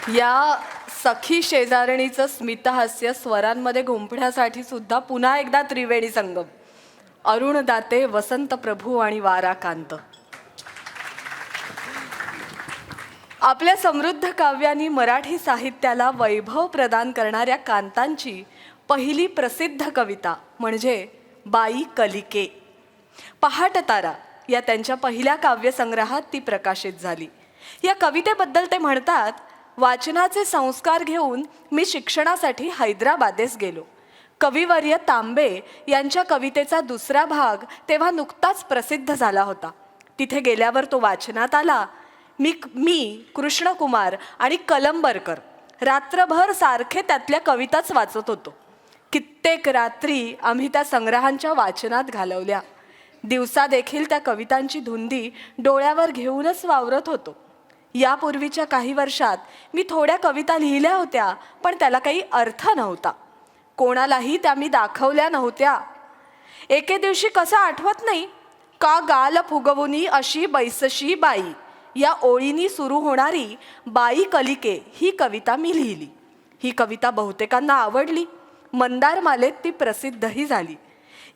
या सखी शेजारणीचं स्मितहास्य स्वरांमध्ये गुंफण्यासाठी सुद्धा पुन्हा एकदा त्रिवेणी संगम. अरुण दाते, वसंत प्रभू आणि वाराकांत. आपल्या समृद्ध काव्यांनी मराठी साहित्याला वैभव प्रदान करणाऱ्या कांतांची पहिली प्रसिद्ध कविता म्हणजे बाई कलिके. पहाट तारा या त्यांच्या पहिल्या काव्यसंग्रहात ती प्रकाशित झाली. या कवितेबद्दल ते म्हणतात, वाचनाचे संस्कार घेऊन मी शिक्षणासाठी हैदराबादेस गेलो. कविवर्य तांबे यांच्या कवितेचा दुसरा भाग तेव्हा नुकताच प्रसिद्ध झाला होता. तिथे गेल्यावर तो वाचनात आला. मी कृष्णकुमार आणि कलंबरकर रात्रभर सारखे त्यातल्या कविताच वाचत होतो. कित्येक रात्री आम्ही त्या संग्रहांच्या वाचनात घालवल्या. दिवसा देखील त्या कवितांची धुंदी डोळ्यावर घेऊनच वावरत होतो. यापूर्वीच्या काही वर्षात मी थोड्या कविता लिहिल्या होत्या, पण त्याला काही अर्थ नव्हता. कोणालाही त्या मी दाखवल्या नव्हत्या. एके दिवशी कसं आठवत नाही, का गाल फुगवुनी अशी बैसशी बाई या ओळींनी सुरू होणारी बाई कलिके ही कविता मी लिहिली. ही कविता बहुतेकांना आवडली. मंदारमालेत ती प्रसिद्धही झाली.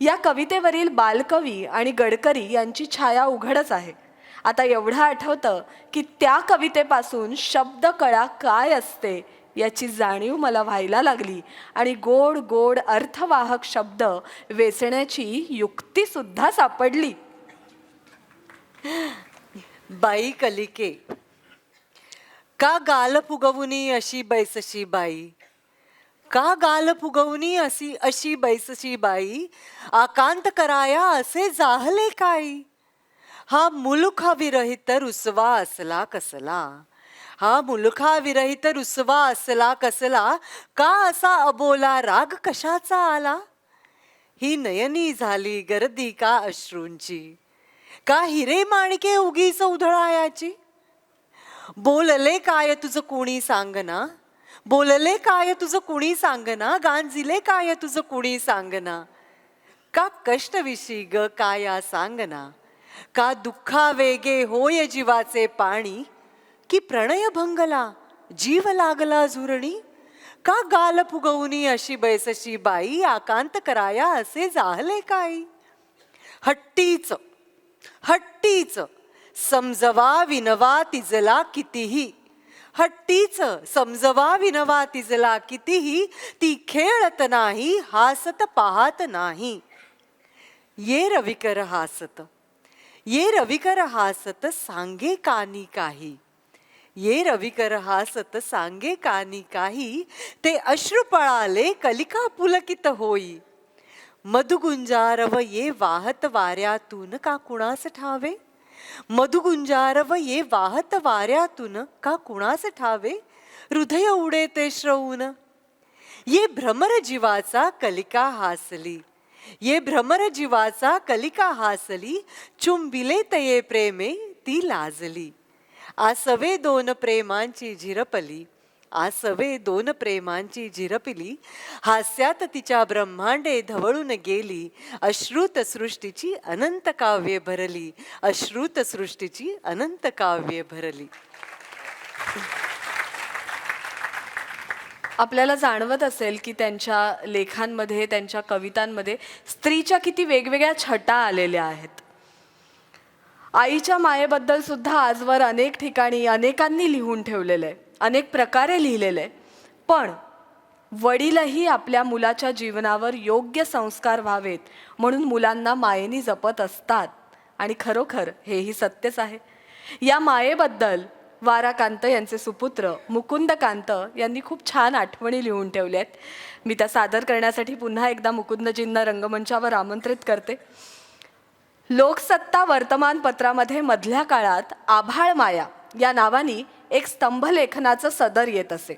या कवितेवरील बालकवी आणि गडकरी यांची छाया उघडच आहे. आता एवढं आठवतं की त्या कवितेपासून शब्दकळा काय असते याची जाणीव मला व्हायला लागली आणि गोड गोड अर्थवाहक शब्द वेचण्याची युक्तीसुद्धा सापडली. बाई कलिके. का गाल फुगवुनी अशी बैसशी बाई, का गाल फुगवुनी अशी बैसशी बाई, आकांत कराया असे जाहले काही. हा मुलुखा विरहित रुसवा असला कसला, हा मुलुखा विरहित रुसवा असला कसला, का असा अबोला राग कशाचा आला. ही नयनी झाली गर्दी का अश्रूंची, का हिरे माणके उगीच उधळायाची. बोलले काय तुझं कुणी सांगना, बोलले काय तुझं कुणी सांगना, गांजिले काय तुझं कुणी सांगना. का कष्टविषयी ग काया सांगना, का दुःखा वेगे होय जीवाचे पाणी, की प्रणय भंगला जीव लागला झुरणी. का गाल फुगवुनी अशी बैसशी बाई, आकांत कराया असे जाहले काही. हट्टीच हट्टीच समजवा विनवा तिजला कितीही, हट्टीच समजवा विनवा तिजला कितीही, ती खेळत नाही हासत पाहत नाही. ये रविकर हासत, ये रविकर हासत सांगे कानी काही, ये रविकर हासत सांगे कानी काही. ते अश्रू पळाले कलिका पुलकित होई, मधुगुंजारव ये वाहत वाऱ्यातून का कुणास ठावे. मधुगुंजारव ये वाहत वाऱ्यातून का कुणास ठावे. हृदय उडे ते श्रवून, ये भ्रमर जीवाचा कलिका हासली, ये भ्रमर जीवाचा कलिका हासली. चुंबिले तये प्रेमे ती लाजली, आसवे दोन प्रेमांची झिरपली, आसवे दोन प्रेमांची झिरपली. हास्यात तिच्या ब्रह्मांडे धवळून गेली, अश्रुत सृष्टीची अनंत काव्ये भरली, अश्रुत सृष्टीची अनंत काव्ये भरली. आपल्याला जाणवत असेल की त्यांच्या लेखांमध्ये, त्यांच्या कवितांमध्ये स्त्रीच्या किती वेगवेगळ्या छटा आलेल्या आहेत. आईच्या मायेबद्दल सुद्धा आजवर अनेक ठिकाणी अनेकांनी लिहून ठेवलेलं आहे, अनेक प्रकारे लिहिलेलं आहे. पण वडीलही आपल्या मुलाच्या जीवनावर योग्य संस्कार व्हावेत म्हणून मुलांना मायेने जपत असतात आणि खरोखर हेही सत्यच आहे. या मायेबद्दल वाराकांत यांचे सुपुत्र मुकुंदकांत यांनी खूप छान आठवणी लिहून ठेवल्या आहेत. मी त्या सादर करण्यासाठी पुन्हा एकदा मुकुंदजींना रंगमंचावर आमंत्रित करते. लोकसत्ता वर्तमानपत्रामध्ये मधल्या काळात आभाळ माया या नावाने एक स्तंभलेखनाचं सदर येत असे.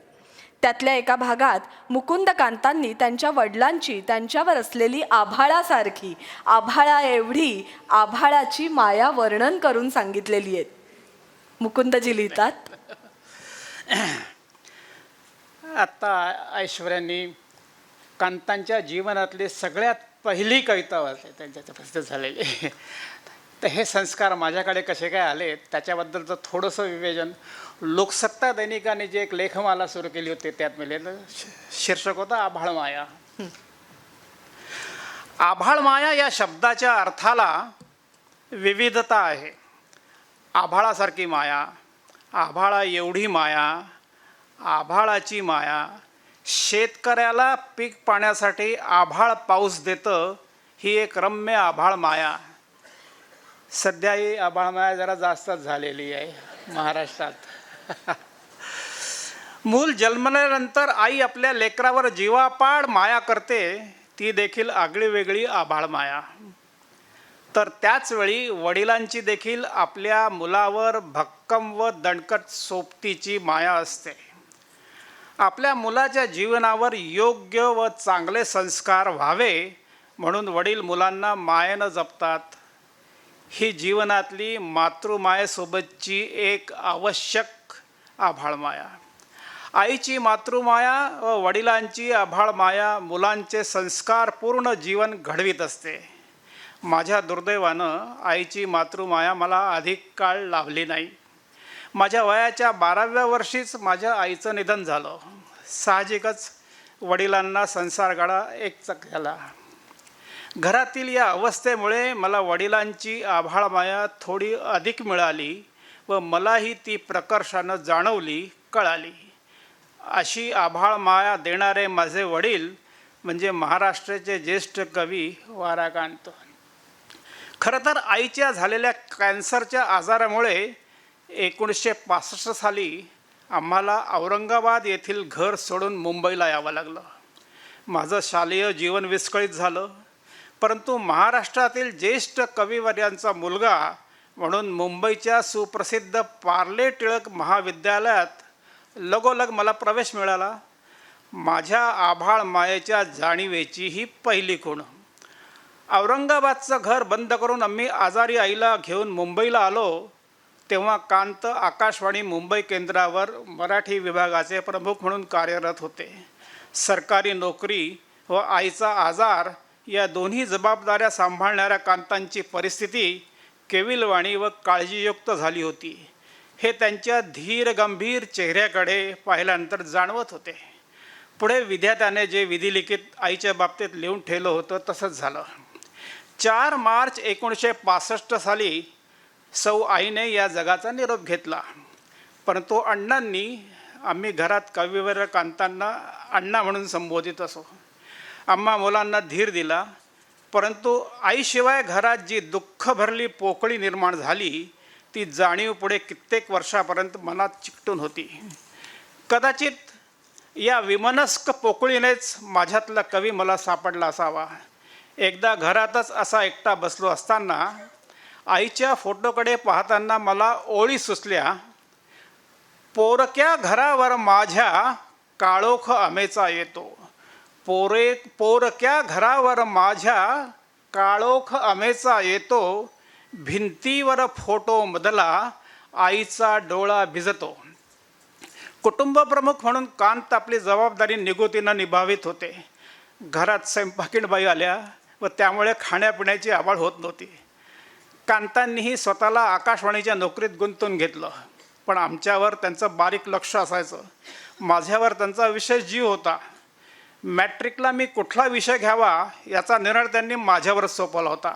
त्यातल्या एका भागात मुकुंदकांतांनी त्यांच्या वडिलांची त्यांच्यावर असलेली आभाळासारखी, आभाळा एवढी आभाळाची माया वर्णन करून सांगितलेली आहे. मुकुंदजी लिहितात, आता ऐश्वर्यांनी कांतांच्या जीवनातली सगळ्यात पहिली कविता वाचली, त्यांच्या प्रसिद्ध झालेली. तर हे संस्कार माझ्याकडे कसे काय आले त्याच्याबद्दलचं थोडंसं विवेचन. लोकसत्ता दैनिकाने जे एक लेखमाला सुरू केली होती त्यात मिळालं शीर्षक होतं आभाळ माया. आभाळ माया या शब्दाच्या अर्थाला विविधता आहे. आभाळासारखी माया, आभाळा एवढी माया, आभाळाची माया, शेतकऱ्याला पीक पाण्यासाठी आभाळ पाऊस देतं ही एक रम्य आभाळ माया. सध्या ही आभाळ माया जरा जास्तच झालेली आहे महाराष्ट्रात. मूल जन्मल्यानंतर आई आपल्या लेकरावर जीवापाड माया करते, ती देखील आगळीवेगळी आभाळ माया. तर त्याचवेळी वडिलांची देखील आपल्या मुलावर भक्कम व दणकट सोबतीची माया असते. आपल्या मुलाच्या जीवनावर योग्य व चांगले संस्कार व्हावे म्हणून वडील मुलांना मायेनं जपतात. ही जीवनातली मातृमायेसोबतची एक आवश्यक आभाळ माया. आईची मातृमाया व वडिलांची आभाळ माया मुलांचे संस्कार पूर्ण जीवन घडवीत असते. माझ्या दुर्दैवानं आईची मातृमाया मला अधिक काळ लाभली नाही. माझ्या वयाच्या 12व्या वर्षीच माझ्या आईचं निधन झालं. साहजिकच वडिलांना संसारगाडा एकचक झाला. घरातील या अवस्थेमुळे मला वडिलांची आभाळ माया थोडी अधिक मिळाली व मलाही ती प्रकर्षानं जाणवली, कळाली. अशी आभाळ माया देणारे माझे वडील म्हणजे महाराष्ट्राचे ज्येष्ठ कवी वाराकांत. खरं तर आईच्या झालेल्या कॅन्सरच्या आजारामुळे 1965 साली आम्हाला औरंगाबाद येथील घर सोडून मुंबईला यावं लागलं. माझं शालेय जीवन विस्कळीत झालं. परंतु महाराष्ट्रातील ज्येष्ठ कविवर्यांचा मुलगा म्हणून मुंबईच्या सुप्रसिद्ध पार्ले टिळक महाविद्यालयात लगोलग मला प्रवेश मिळाला. माझ्या आभाळ मायेच्या जाणीवेची ही पहिली खूण. औरंगाबादचं घर बंद करून आम्ही आजारी आईला घेऊन मुंबईला आलो तेव्हा कांत आकाशवाणी मुंबई केंद्रावर मराठी विभागाचे प्रमुख म्हणून कार्यरत होते. सरकारी नोकरी व आईचा आजार या दोन्ही जबाबदाऱ्या सांभाळणाऱ्या कांतांची परिस्थिती केविलवाणी व काळजीयुक्त झाली होती. हे त्यांच्या धीर गंभीर चेहऱ्याकडे पाहिल्यानंतर जाणवत होते. पुढे विधात्याने जे विधिलिखित आईच्या बाबतीत लिहून ठेवलं होतं तसंच झालं. 4 मार्च 1965 साली सौ आईने या जगाचा निरोप घेतला. परंतु अण्णांनी, आम्ही घरात कविवर्य कांतांना अण्णा म्हणून संबोधित असो, आम्हा मुलांना धीर दिला. परंतु आईशिवाय घरात जी दुःख भरली पोकळी निर्माण झाली ती जाणीव पुढे कित्येक वर्षापर्यंत मनात चिकटून होती. कदाचित या विमनस्क पोकळीनेच माझ्यातला कवी मला सापडला असावा. एकदा घरातच असा एकटा बसलो असताना आईच्या फोटोकडे पाहताना मला ओळी सुचल्या. पोरक्या घरावर माझ्या काळोख आमेचा येतो, पोरक्या घरावर माझ्या काळोख आमेचा येतो, भिंतीवर फोटो मधला आईचा डोळा भिजतो. कुटुंबप्रमुख म्हणून कांत आपली जबाबदारी निगुतीनं निभावित होते. घरात स्वयंपाकीणबाई आल्या व त्यामुळे खाण्यापिण्याची आवाड होत नव्हती. कांतांनीही स्वतःला आकाशवाणीच्या नोकरीत गुंतवून घेतलं. पण आमच्यावर त्यांचं बारीक लक्ष असायचं. माझ्यावर त्यांचा विशेष जीव होता. मॅट्रिकला मी कुठला विषय घ्यावा याचा निर्णय त्यांनी माझ्यावर सोपवला होता.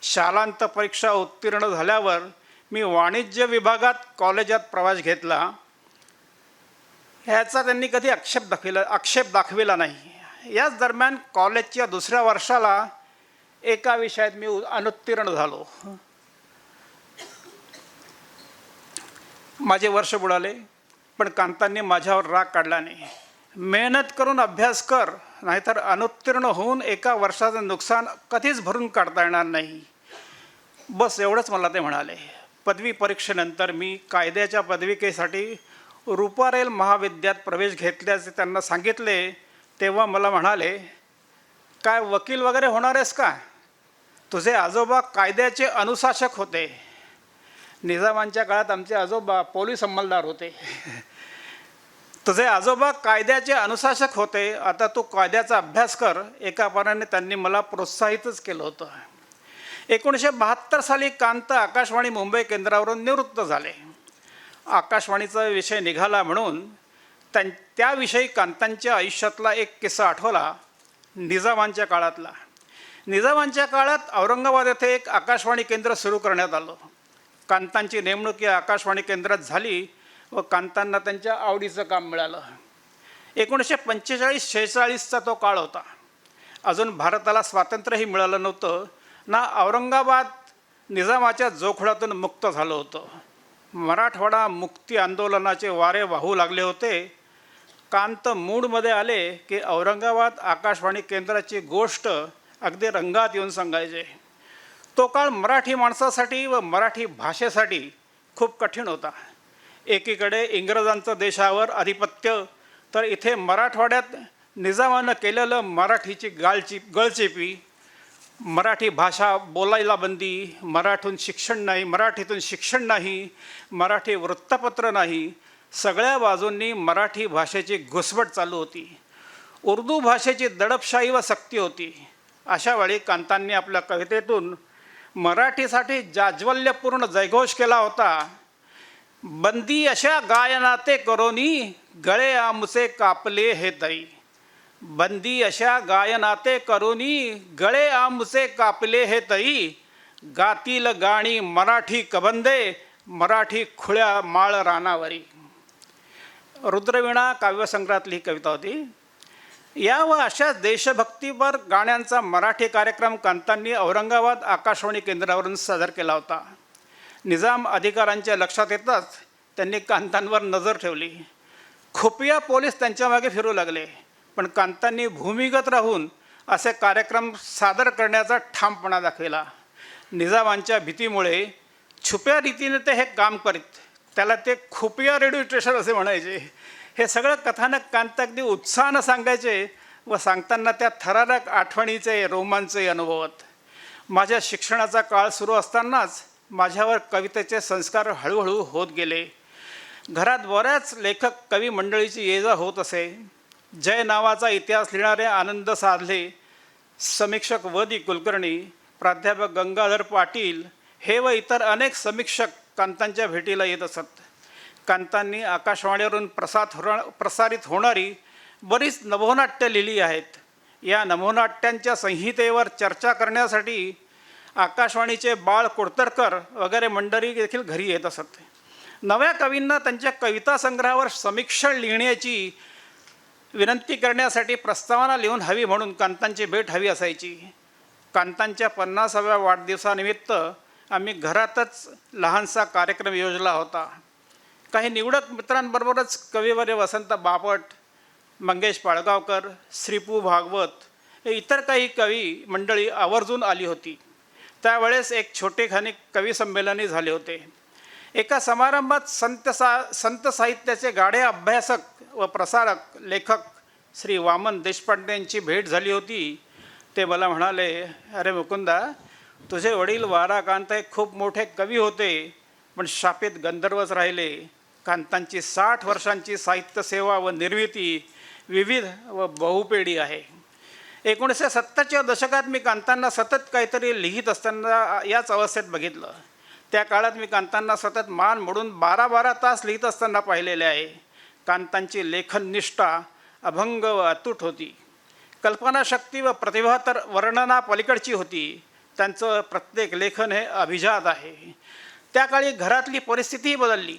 शालांत परीक्षा उत्तीर्ण झाल्यावर मी वाणिज्य विभागात कॉलेजात प्रवेश घेतला. ह्याचा त्यांनी कधी आक्षेप दाखविला नाही. याच दरम्यान कॉलेजच्या 2ऱ्या वर्षाला एका विषयात मी अनुत्तीर्ण झालो. माझे वर्ष बुडाले. पण कांतांनी माझ्यावर राग काढला नाही. मेहनत करून अभ्यास कर, नाहीतर अनुत्तीर्ण होऊन एका वर्षाचं नुकसान कधीच भरून काढता येणार नाही. बस एवढंच मला ते म्हणाले. पदवी परीक्षेनंतर मी कायद्याच्या पदविकेसाठी रुपारेल महाविद्यात प्रवेश घेतल्याचे त्यांना सांगितले. तेव्हा मला म्हणाले, काय वकील वगैरे होणार आहेस का? तुझे आजोबा कायद्याचे अनुशासक होते. निजामांच्या काळात आमचे आजोबा पोलीस अंमलदार होते. तुझे आजोबा कायद्याचे अनुशासक होते, आता तू कायद्याचा अभ्यास कर. एका पानाने त्यांनी मला प्रोत्साहितच केलं होतं. 1972 साली कांत आकाशवाणी मुंबई केंद्रावरून निवृत्त झाले. आकाशवाणीचा विषय निघाला म्हणून त्याविषयी कांतांच्या आयुष्यातला एक किस्सा आठवला, निजामांच्या काळातला. निजामांच्या काळात औरंगाबाद येथे एक आकाशवाणी केंद्र सुरू करण्यात आलं. कांतांची नेमणूक या आकाशवाणी केंद्रात झाली व कांतांना त्यांच्या आवडीचं काम मिळालं. 1945-46चा तो काळ होता. अजून भारताला स्वातंत्र्यही मिळालं नव्हतं ना. औरंगाबाद निजामाच्या जोखडातून मुक्त झालं होतं. मराठवाडा मुक्ती आंदोलनाचे वारे वाहू लागले होते. कांत मूडमध्ये आले की औरंगाबाद आकाशवाणी केंद्राची गोष्ट अगदी रंगात येऊन सांगायचे. तो काळ मराठी माणसासाठी व मराठी भाषेसाठी खूप कठीण होता. एकीकडे इंग्रजांचं देशावर आधिपत्य, तर इथे मराठवाड्यात निजामानं केलेलं मराठीची गळचेपी, मराठी भाषा बोलायला बंदी, मराठीतून शिक्षण नाही, मराठी वृत्तपत्र नाही, सगळ्या बाजूंनी मराठी भाषेची घुसमट चालू होती. उर्दू भाषेची दडपशाही व सक्ती होती. अशा वेळी कांतांनी आपल्या कवितेतून मराठीसाठी जाज्वल्यपूर्ण जयघोष केला होता. बंदी अशा गायनाते करोनी गळे आमचे कापले हे तई. बंदी अशा गायनाते करोनी गळे आमचे कापले हे तई. गातील गाणी मराठी कबंदे मराठी खुळ्या माळ रानावरी. रुद्रवीणा काव्यसंग्रहातली ही कविता होती. या व अशा देशभक्तीपर गाण्यांचा मराठी कार्यक्रम कांतांनी औरंगाबाद आकाशवाणी केंद्रावरून सादर केला होता. निजाम अधिकाऱ्यांच्या लक्षात येताच त्यांनी कांतांवर नजर ठेवली. खुफिया पोलीस त्यांच्या मागे फिरू लागले, पण कांतांनी भूमिगत राहून असे कार्यक्रम सादर करण्याचा ठामपणा दाखविला. निजामांच्या भीतीमुळे छुप्या रीतीने ते हे काम करीत. त्याला ते खुफिया रेडिओ स्टेशन असे म्हणायचे. हे सगळं कथानक कांत अगदी उत्साहानं सांगायचे व सांगताना त्या थरारक आठवणीचे रोमांचही अनुभवत. माझ्या शिक्षणाचा काळ सुरू असतानाच माझ्यावर कवितेचे संस्कार हळूहळू होत गेले. घरात बऱ्याच लेखक कवी मंडळीची ये जा होत असे. जय नावाचा इतिहास लिहिणारे आनंद साधले, समीक्षक व दी कुलकर्णी, प्राध्यापक गंगाधर पाटील हे व इतर अनेक समीक्षक कांतांच्या भेटीला येत असत. कांतांनी आकाशवाणीवरून प्रसारित होणारी बरीच नभोनाट्य लिहिली आहेत. या नभोनाट्यांच्या संहितेवर चर्चा करण्यासाठी आकाशवाणीचे बाळ कोडतरकर वगैरे मंडळी देखील घरी येत असत. नव्या कवींना त्यांच्या कविता संग्रहावर समीक्षण लिहिण्याची विनंती करण्यासाठी प्रस्तावना लिहून हवी म्हणून कांतांची भेट हवी असायची. कांतांच्या 50व्या वाढदिवसानिमित्त आम्ही घरातच लहानसा कार्यक्रम योजला होता. काही निवडक मित्रांबरोबरच कविवर्य वसंत बापट, मंगेश पाळगावकर, श्रीपू भागवत हे इतर काही कवी मंडळी आवर्जून आली होती. त्यावेळेस एक छोटेखानी कवी संमेलनही झाले होते. एका समारंभात संत साहित्याचे गाढे अभ्यासक व प्रसारक लेखक श्री वामन देशपांडे यांची भेट झाली होती. ते मला म्हणाले, अरे मुकुंदा, तुझे वडील वाराकांत हे खूप मोठे कवी होते, पण शापित गंधर्वच राहिले. कांतांची 60 वर्षांची साहित्य सेवा व निर्मिती विविध व बहुपेडी आहे. 1970च्या दशकात मी कांतांना सतत काहीतरी लिहित असताना याच अवस्थेत बघितलं. त्या काळात मी कांतांना सतत मान मोडून 12-12 तास लिहित असताना पाहिलेले आहे. कांतांची लेखननिष्ठा अभंग व अतूट होती. कल्पनाशक्ती व प्रतिभा तर वर्णनापलीकडची होती. त्यांचं प्रत्येक लेखन हे अभिजात आहे. त्या काळी घरातली परिस्थितीही बदलली.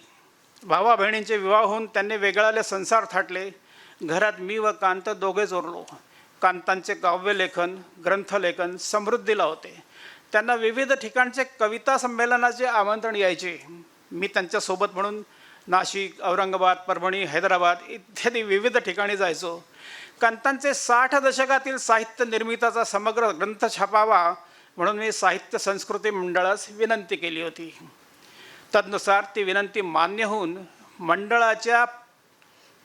भावा बहिणींचे विवाह होऊन त्यांनी वेगळाले संसार थाटले. घरात मी व कांत दोघेच उरलो. कांतांचे काव्यलेखन, ग्रंथलेखन समृद्धीला होते. त्यांना विविध ठिकाणचे कविता संमेलनाचे आमंत्रण यायचे. मी त्यांच्यासोबत म्हणून नाशिक, औरंगाबाद, परभणी, हैदराबाद इत्यादी विविध ठिकाणी जायचो. कांतांचे 60 दशकातील साहित्य निर्मितीचा समग्र ग्रंथ छापावा म्हणून मी साहित्य संस्कृती मंडळास विनंती केली होती. तदनुसार ती विनंती मान्य होऊन मंडळाच्या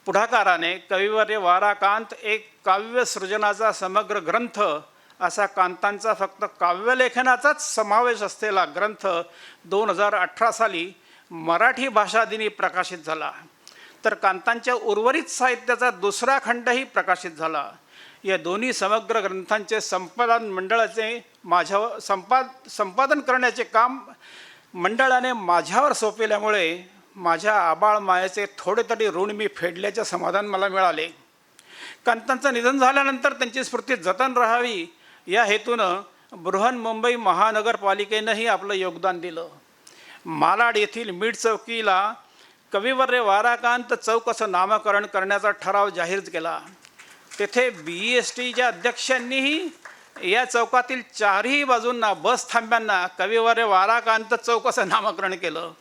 पुढाकाराने कविवर्य वाराकांत एक काव्यसृजनाचा समग्र ग्रंथ असा कांतांचा फक्त काव्यलेखनाचाच समावेश असलेला ग्रंथ 2018 साली मराठी भाषा दिनी प्रकाशित झाला. तर कांतांच्या उर्वरित साहित्याचा दुसरा खंडही प्रकाशित झाला. या दोन्ही समग्र ग्रंथांचे संपादन मंडळाचे संपादन करण्याचे काम मंडळाने माझ्यावर सोपविल्यामुळे माझ्या आबाळ मायेचे थोडे तरी ऋण मी फेडल्याचे समाधान मला मिळाले. कांतांचं निधन झाल्यानंतर त्यांची स्मृती जतन राहावी या हेतूनं बृहन्मुंबई महानगरपालिकेनंही आपलं योगदान दिलं. मालाड येथील मीठ चौकीला कविवर्य वाराकांत चौक असं नामकरण करण्याचा ठराव जाहीर केला. तेथे BESTच्या अध्यक्षांनीही या चौकातील चारही बाजूंना बस थांब्यांना कविवर्य वाराकांत चौक असं नामकरण केलं.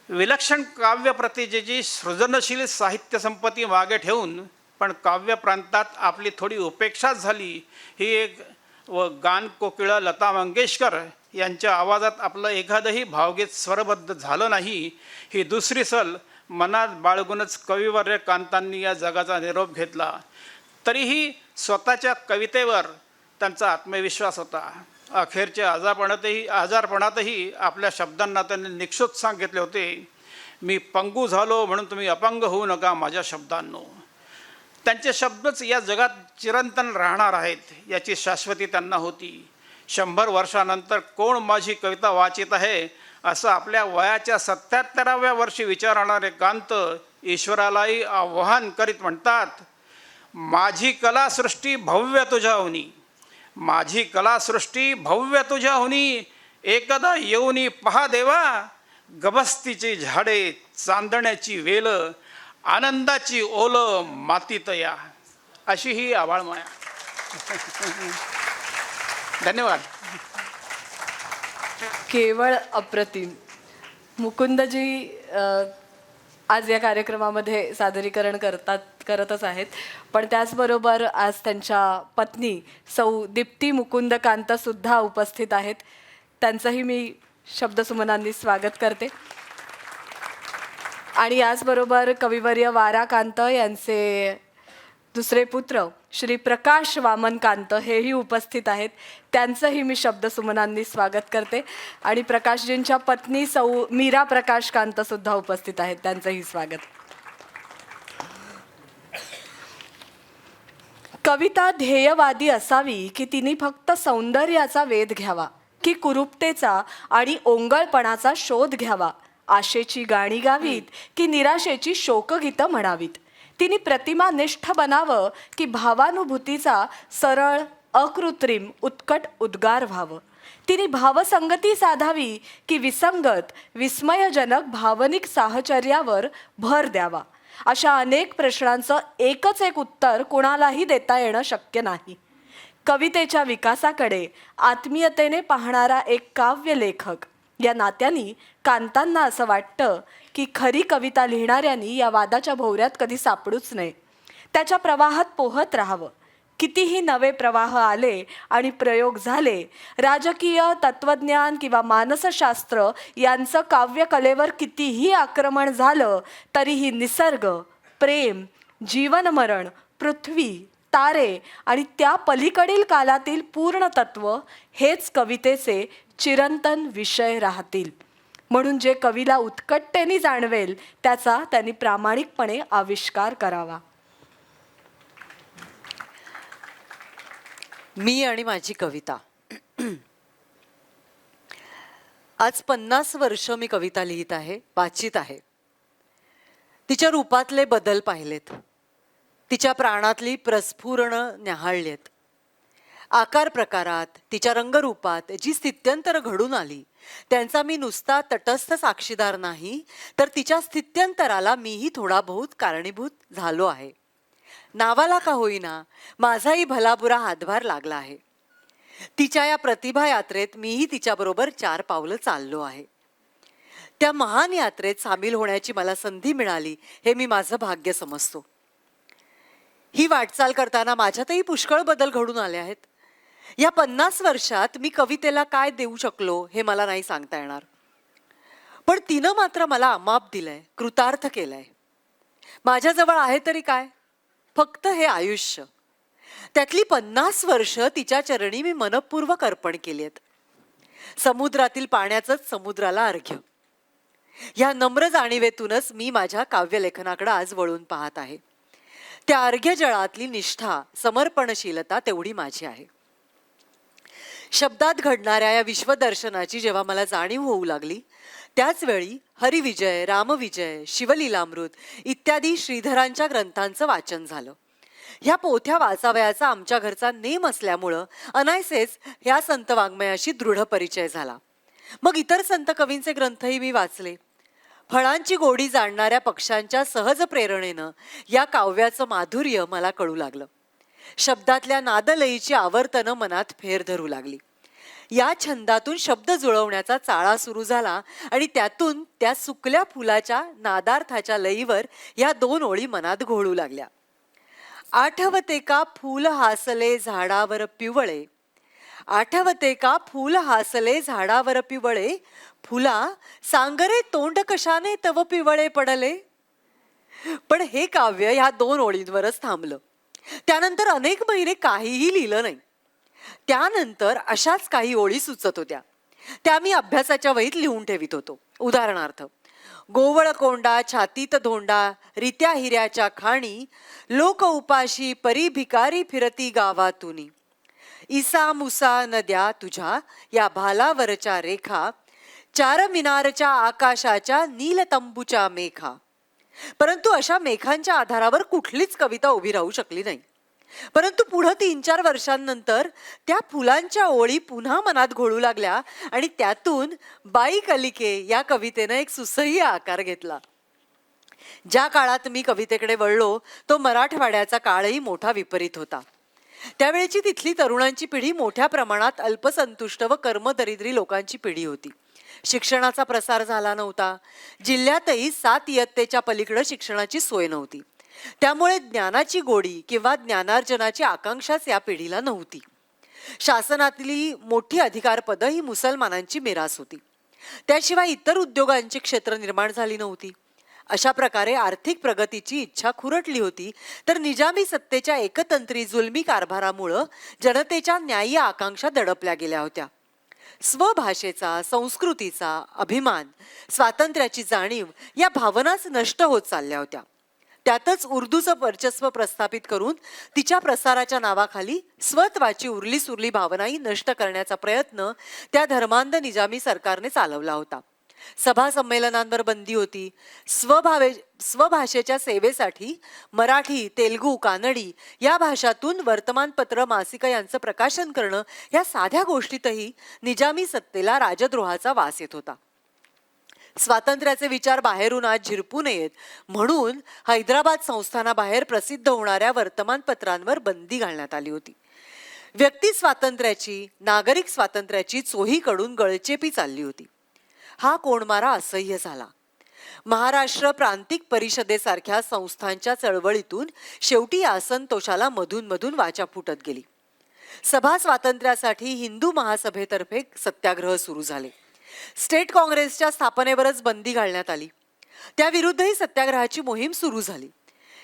विलक्षण काव्य प्रतिजेची सृजनशील साहित्य संपत्ती मागे ठेवून पण काव्य प्रांतात आपली थोडी उपेक्षाच झाली ही एक व गान कोकिळा लता मंगेशकर यांच्या आवाजात आपलं एखादंही भावगीत स्वरबद्ध झालं नाही ही दुसरी सल मनात बाळगूनच कविवर्य कांतांनी या जगाचा निरोप घेतला. तरीही स्वतःच्या कवितेवर त्यांचा आत्मविश्वास होता. अखेरच्या आजारपणातही आपल्या शब्दांना त्यांनी निक्षूत सांगितले होते, मी पंगू झालो म्हणून तुम्ही अपंग होऊ नका माझ्या शब्दांनो. त्यांचे शब्दच या जगात चिरंतन राहणार आहेत याची शाश्वती त्यांना होती. 100 वर्षानंतर कोण माझी कविता वाचित आहे असं आपल्या वयाच्या 77व्या वर्षी विचारणारे कांत ईश्वरालाही आव्हान करीत म्हणतात, माझी कलासृष्टी भव्य तुझ्याहुनी, माझी कलासृष्टी भव्य तुझ्याहुनी, एकदा येऊनी पहा देवा, गबस्तीची झाडे चांदण्याची वेल, आनंदाची ओलं मातीत या. अशी ही आभाळ माया. धन्यवाद. केवळ अप्रतिम. मुकुंदजी आज या कार्यक्रमामध्ये सादरीकरण करतच आहेत, पण त्याचबरोबर आज त्यांच्या पत्नी सौ दीप्ती मुकुंद कांत सुद्धा उपस्थित आहेत. त्यांचंही मी शब्दसुमनांनी स्वागत करते. आणि याचबरोबर कविवर्य वाराकांत यांचे दुसरे पुत्र श्री प्रकाश वामन कांत हेही उपस्थित आहेत. त्यांचंही मी शब्दसुमनांनी स्वागत करते. आणि प्रकाशजींच्या पत्नी सौ मीरा प्रकाश कांत सुद्धा उपस्थित आहेत. त्यांचंही स्वागत. कविता ध्येयवादी असावी की तिने फक्त सौंदर्याचा वेध घ्यावा, की कुरूपतेचा आणि ओंगळपणाचा शोध घ्यावा, आशेची गाणी गावीत की निराशेची शोकगीतं म्हणावीत, तिने प्रतिमानिष्ठ बनावं की भावानुभूतीचा सरळ अकृत्रिम उत्कट उद्गार व्हावं, तिने भावसंगती साधावी की विसंगत विस्मयजनक भावनिक साहचर्यावर भर द्यावा. अशा अनेक प्रश्नांचं एकच एक उत्तर कुणालाही देता येणं शक्य नाही. कवितेच्या विकासाकडे आत्मीयतेने पाहणारा एक काव्य लेखक या नात्याने कांतांना असं वाटतं की खरी कविता लिहिणाऱ्यांनी या वादाच्या भोवऱ्यात कधी सापडूच नये, त्याच्या प्रवाहात पोहत राहावं. कितीही नवे प्रवाह आले आणि प्रयोग झाले, राजकीय, तत्त्वज्ञान किंवा मानसशास्त्र यांचं काव्यकलेवर कितीही आक्रमण झालं तरीही निसर्ग, प्रेम, जीवनमरण, पृथ्वी, तारे आणि त्या पलीकडील कालातील पूर्णतत्व हेच कवितेचे चिरंतन विषय राहतील. म्हणून जे कवीला उत्कटतेने जाणवेल त्याचा त्यांनी प्रामाणिकपणे आविष्कार करावा. मी आणि माझी कविता. आज 50 वर्ष मी कविता लिहित आहे, वाचित आहे. तिच्या रूपातले बदल पाहिलेत, तिच्या प्राणातली प्रस्फुरणं न्याहाळलेत. आकार प्रकारात, तिच्या रंगरूपात जी स्थित्यंतर घडून आली त्यांचा मी नुसता तटस्थ साक्षीदार नाही, तर तिच्या स्थित्यंतराला मीही थोडा बहुत कारणीभूत झालो आहे. नावाला का होईना माझाही भलाबुरा हातभार लागला आहे. तिच्या या प्रतिभा यात्रेत मीही तिच्याबरोबर 4 पावलं चाललो आहे. त्या महान यात्रेत सामील होण्याची मला संधी मिळाली हे मी माझं भाग्य समजतो. ही वाटचाल करताना माझ्यातही पुष्कळ बदल घडून आले आहेत. या 50 वर्षात मी कवितेला काय देऊ शकलो हे मला नाही सांगता येणार, पण तिनं मात्र मला अमाप दिलंय, कृतार्थ केलंय. माझ्याजवळ आहे तरी काय, फक्त हे आयुष्य. त्यातली 50 वर्ष तिच्या चरणी मी मनपूर्वक अर्पण केली आहेत. समुद्रातील पाण्याचंच समुद्राला अर्घ्य. या नम्र जाणीवेतूनच मी माझ्या काव्यलेखनाकडे आज वळून पाहत आहे. त्या अर्घ्यजळातली निष्ठा, समर्पणशीलता तेवढी माझी आहे. शब्दात घडणाऱ्या या विश्वदर्शनाची जेव्हा मला जाणीव होऊ लागली, त्याच वेळी हरिविजय, रामविजय, शिवलीलामृत इत्यादी श्रीधरांच्या ग्रंथांचं वाचन झालं. ह्या पोथ्या वाचावयाचा आमच्या घरचा नेम असल्यामुळं अनायसेच ह्या संत वाङ्मयाशी दृढ परिचय झाला. मग इतर संत कवींचे ग्रंथही मी वाचले. फळांची गोडी जाणणाऱ्या पक्ष्यांच्या सहज प्रेरणेनं या काव्याचं माधुर्य मला कळू लागलं. शब्दातल्या नादलयीची आवर्तनं मनात फेर धरू लागली. या छंदातून शब्द जुळवण्याचा चाळा सुरू झाला आणि त्यातून त्या सुकल्या फुलाच्या नादार्थाच्या लयीवर या 2 ओळी मनात घोळू लागल्या. आठवते का फूल हासले झाडावर पिवळे, आठवते का फूल हासले झाडावर पिवळे, फुला सांगरे तोंड कशाने तव पिवळे पडले. पण हे काव्य ह्या 2 ओळींवरच थांबलं. त्यानंतर अनेक महिने काहीही लिहिलं नाही. त्यानंतर अशाच काही ओळी सुचत होत्या. त्या मी अभ्यासाच्या वहीत लिहून ठेवित होतो. उदाहरणार्थ, गोवळ कोंडा छातीत धोंडा, रित्या हिऱ्याच्या खाणी, लोक उपाशी परी भिकारी फिरती गावातुनी, इसा मुसा नद्या तुझ्या या भालावरच्या रेखा, 4 मिनारच्या आकाशाच्या नीलतंबूच्या मेघा. परंतु अशा मेघांच्या आधारावर कुठलीच कविता उभी राहू शकली नाही. परंतु पुढं 3-4 वर्षांनंतर त्या फुलांच्या ओळी पुन्हा मनात घोळू लागल्या आणि त्यातून बाई कलिके या कवितेनं एक सुसह्य आकार घेतला. ज्या काळात मी कवितेकडे वळलो तो मराठवाड्याचा काळही मोठा विपरीत होता. त्यावेळेची तिथली तरुणांची पिढी मोठ्या प्रमाणात अल्पसंतुष्ट व कर्मदरिद्री लोकांची पिढी होती. शिक्षणाचा प्रसार झाला नव्हता. जिल्ह्यातही 7 इयत्तेच्या पलीकडे शिक्षणाची सोय नव्हती. त्यामुळे ज्ञानाची गोडी किंवा ज्ञानार्जनाची आकांक्षाच या पिढीला नव्हती. शासनातली मोठी अधिकारपदं ही मुसलमानांची मिरास होती. त्याशिवाय इतर उद्योगांची क्षेत्र निर्माण झाली नव्हती. अशा प्रकारे आर्थिक प्रगतीची इच्छा खुरटली होती. तर निजामी सत्तेच्या एकतंत्री जुलमी कारभारामुळं जनतेच्या न्यायी आकांक्षा दडपल्या गेल्या होत्या. स्वभाषेचा, संस्कृतीचा अभिमान, स्वातंत्र्याची जाणीव या भावनाच नष्ट होत चालल्या होत्या. त्यातच उर्दूचं वर्चस्व प्रस्थापित करून तिच्या प्रसाराच्या नावाखाली स्वत्वाची उरली सुरली भावनाही नष्ट करण्याचा प्रयत्न त्या धर्मांध निजामी सरकारने चालवला होता. सभा संमेलनांवर बंदी होती. स्वभाषेच्या सेवेसाठी मराठी, तेलुगू, कानडी या भाषातून वर्तमानपत्र, मासिकं यांचं प्रकाशन करणं या साध्या गोष्टीतही निजामी सत्तेला राजद्रोहाचा वास येत होता. स्वातंत्र्याचे विचार बाहेरून आज झिरपू नयेत म्हणून हैदराबाद संस्थानाबाहेर प्रसिद्ध होणाऱ्या वर्तमानपत्रांवर बंदी घालण्यात आली होती. व्यक्ती स्वातंत्र्याची, नागरिक स्वातंत्र्याची चोहीकडून गळचेपी चालली होती. हा कोंडमारा असह्य झाला. महाराष्ट्र प्रांतिक परिषदेसारख्या संस्थांच्या चळवळीतून शेवटी या असंतोषाला मधून मधून वाचा फुटत गेली. सभा स्वातंत्र्यासाठी हिंदू महासभेतर्फे सत्याग्रह सुरू झाले. स्टेट काँग्रेसच्या स्थापनेवरच बंदी घालण्यात आली. त्याविरुद्धही सत्याग्रहाची मोहीम सुरू झाली.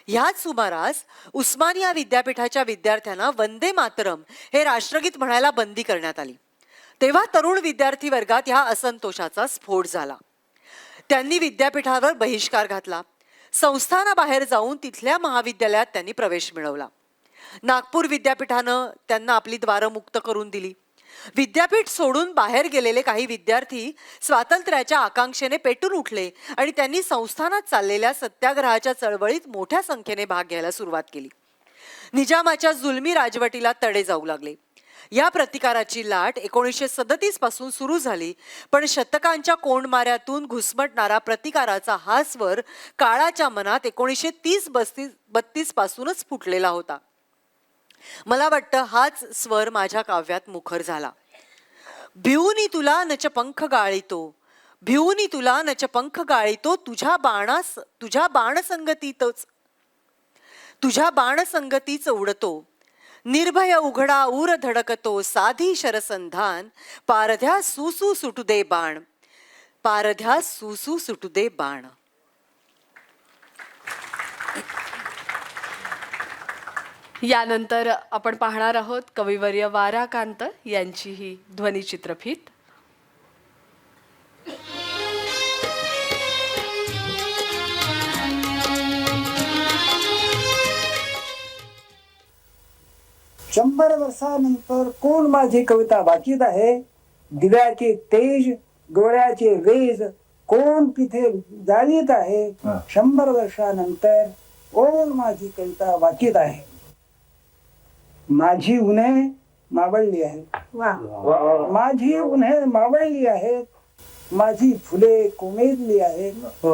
ह्याच सुमारास उस्मानिया विद्यापीठाच्या विद्यार्थ्यांना वंदे मातरम हे राष्ट्रगीत म्हणायला बंदी करण्यात आली. तेव्हा तरुण विद्यार्थी वर्गात ह्या असंतोषाचा स्फोट झाला. त्यांनी विद्यापीठावर बहिष्कार घातला. संस्थानाबाहेर जाऊन तिथल्या महाविद्यालयात त्यांनी प्रवेश मिळवला. नागपूर विद्यापीठानं त्यांना आपली द्वारं मुक्त करून दिली. विद्यापीठ सोडून बाहेर गेलेले काही विद्यार्थी स्वातंत्र्याच्या आकांक्षेने पेटून उठले आणि त्यांनी संस्थानात चाललेल्या सत्याग्रहाच्या चळवळीत मोठ्या संख्येने भाग घ्यायला सुरुवात केली. निजामाच्या जुलमी राजवटीला तडे जाऊ लागले. या प्रतिकाराची लाट 1937 पासून सुरू झाली. पण शतकांच्या कोंडमाऱ्यातून घुसमटणारा प्रतिकाराचा हा स्वर काळाच्या मनात 1930-32 पासूनच फुटलेला होता. मला वाटतं हाच स्वर माझ्या काव्यात मुखर झाला. भिवूनी तुला नच पंख गाळीतो, भिवूनी तुला नच पंख गाळीतो, तुझ्या बाणसंगतीच उडतो, निर्भय उघडा ऊर धडकतो, साधी शरसंधान, पारध्या सुसू सुटू दे बाण, पारध्या सुसू सुटू दे बाण. यानंतर आपण पाहणार आहोत कविवर्य वाराकांत यांची ही ध्वनिचित्रफीत. 100 वर्षानंतर कोण माझी कविता वाचित आहे. दिव्याचे तेज डोळ्याचे वेज कोण तिथे जाणीत आहे. 100 वर्षानंतर कोण माझी कविता वाचित आहे. माझी उन्हे मावळली आहेत. माझी उन्हे मावळली आहेत. माझी फुले कोमेजली आहेत.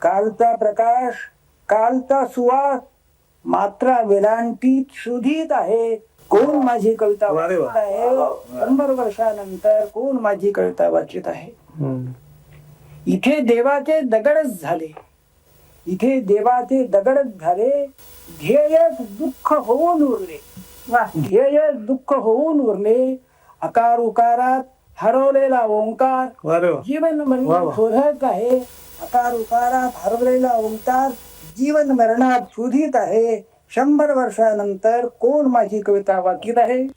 कालचा प्रकाश कालचा सुवास मात्रा वेलांटीत शोधित आहे. कोण माझी कविता वाचित आहे. 100 वर्षानंतर कोण माझी कविता वाचित आहे. इथे देवाचे दगडच झाले. इथे देवाचे दगडच झाले. ध्येयच दुःख होऊन उरले. ध्येय दुःख होऊन उरले. आकार उकारात हरवलेला ओंकार जीवन मरणात शोधत आहे. आकार उकारात हरवलेला ओंकार जीवन मरणात शोधित आहे. 100 वर्षानंतर कोण माझी कविता वाचित आहे.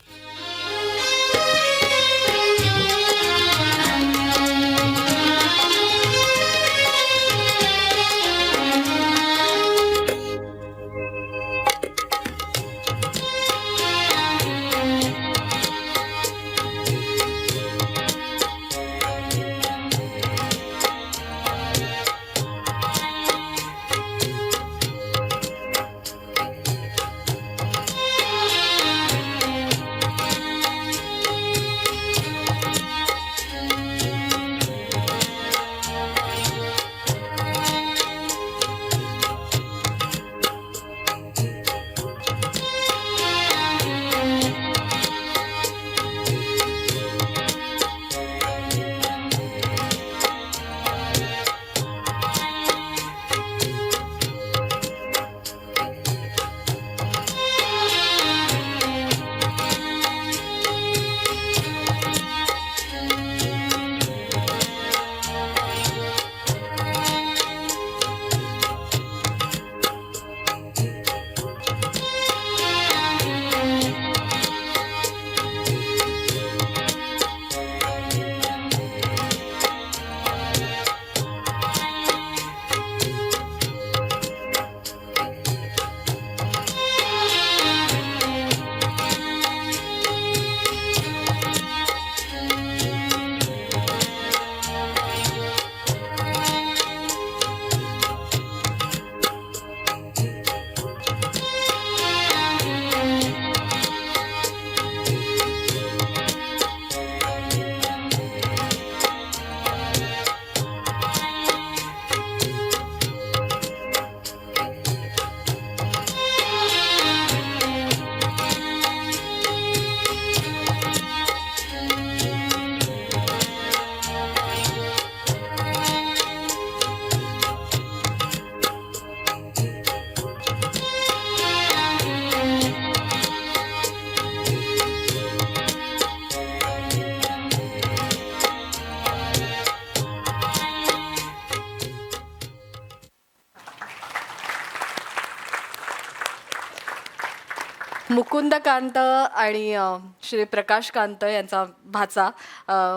मुकुंदकांत आणि श्री प्रकाशकांत यांचा भाचा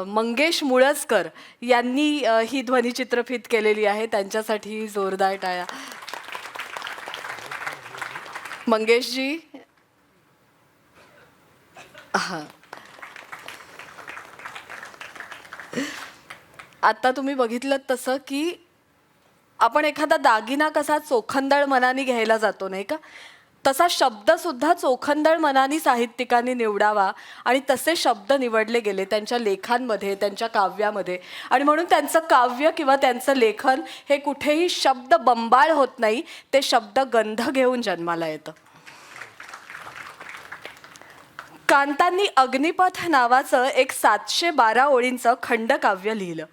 मंगेश मुळसकर यांनी ही ध्वनिचित्रफित केलेली आहे. त्यांच्यासाठी जोरदार टाळ्या. मंगेशजी. हां, आता तुम्ही बघितलं तसं की आपण एखादा दागिना कसा चोखंदळ मनाने घ्यायला जातो नाही का, तसा शब्द सुद्धा चोखंदळ मनाने साहित्यिकांनी निवडावा आणि तसे शब्द निवडले गेले त्यांच्या लेखांमध्ये, त्यांच्या काव्यामध्ये. आणि म्हणून त्यांचं काव्य किंवा त्यांचं लेखन हे कुठेही शब्द बंबाळ होत नाही, ते शब्द गंध घेऊन जन्माला येतं. कांतांनी अग्निपथ नावाचं एक 712 ओळींचं खंडकाव्य लिहिलं.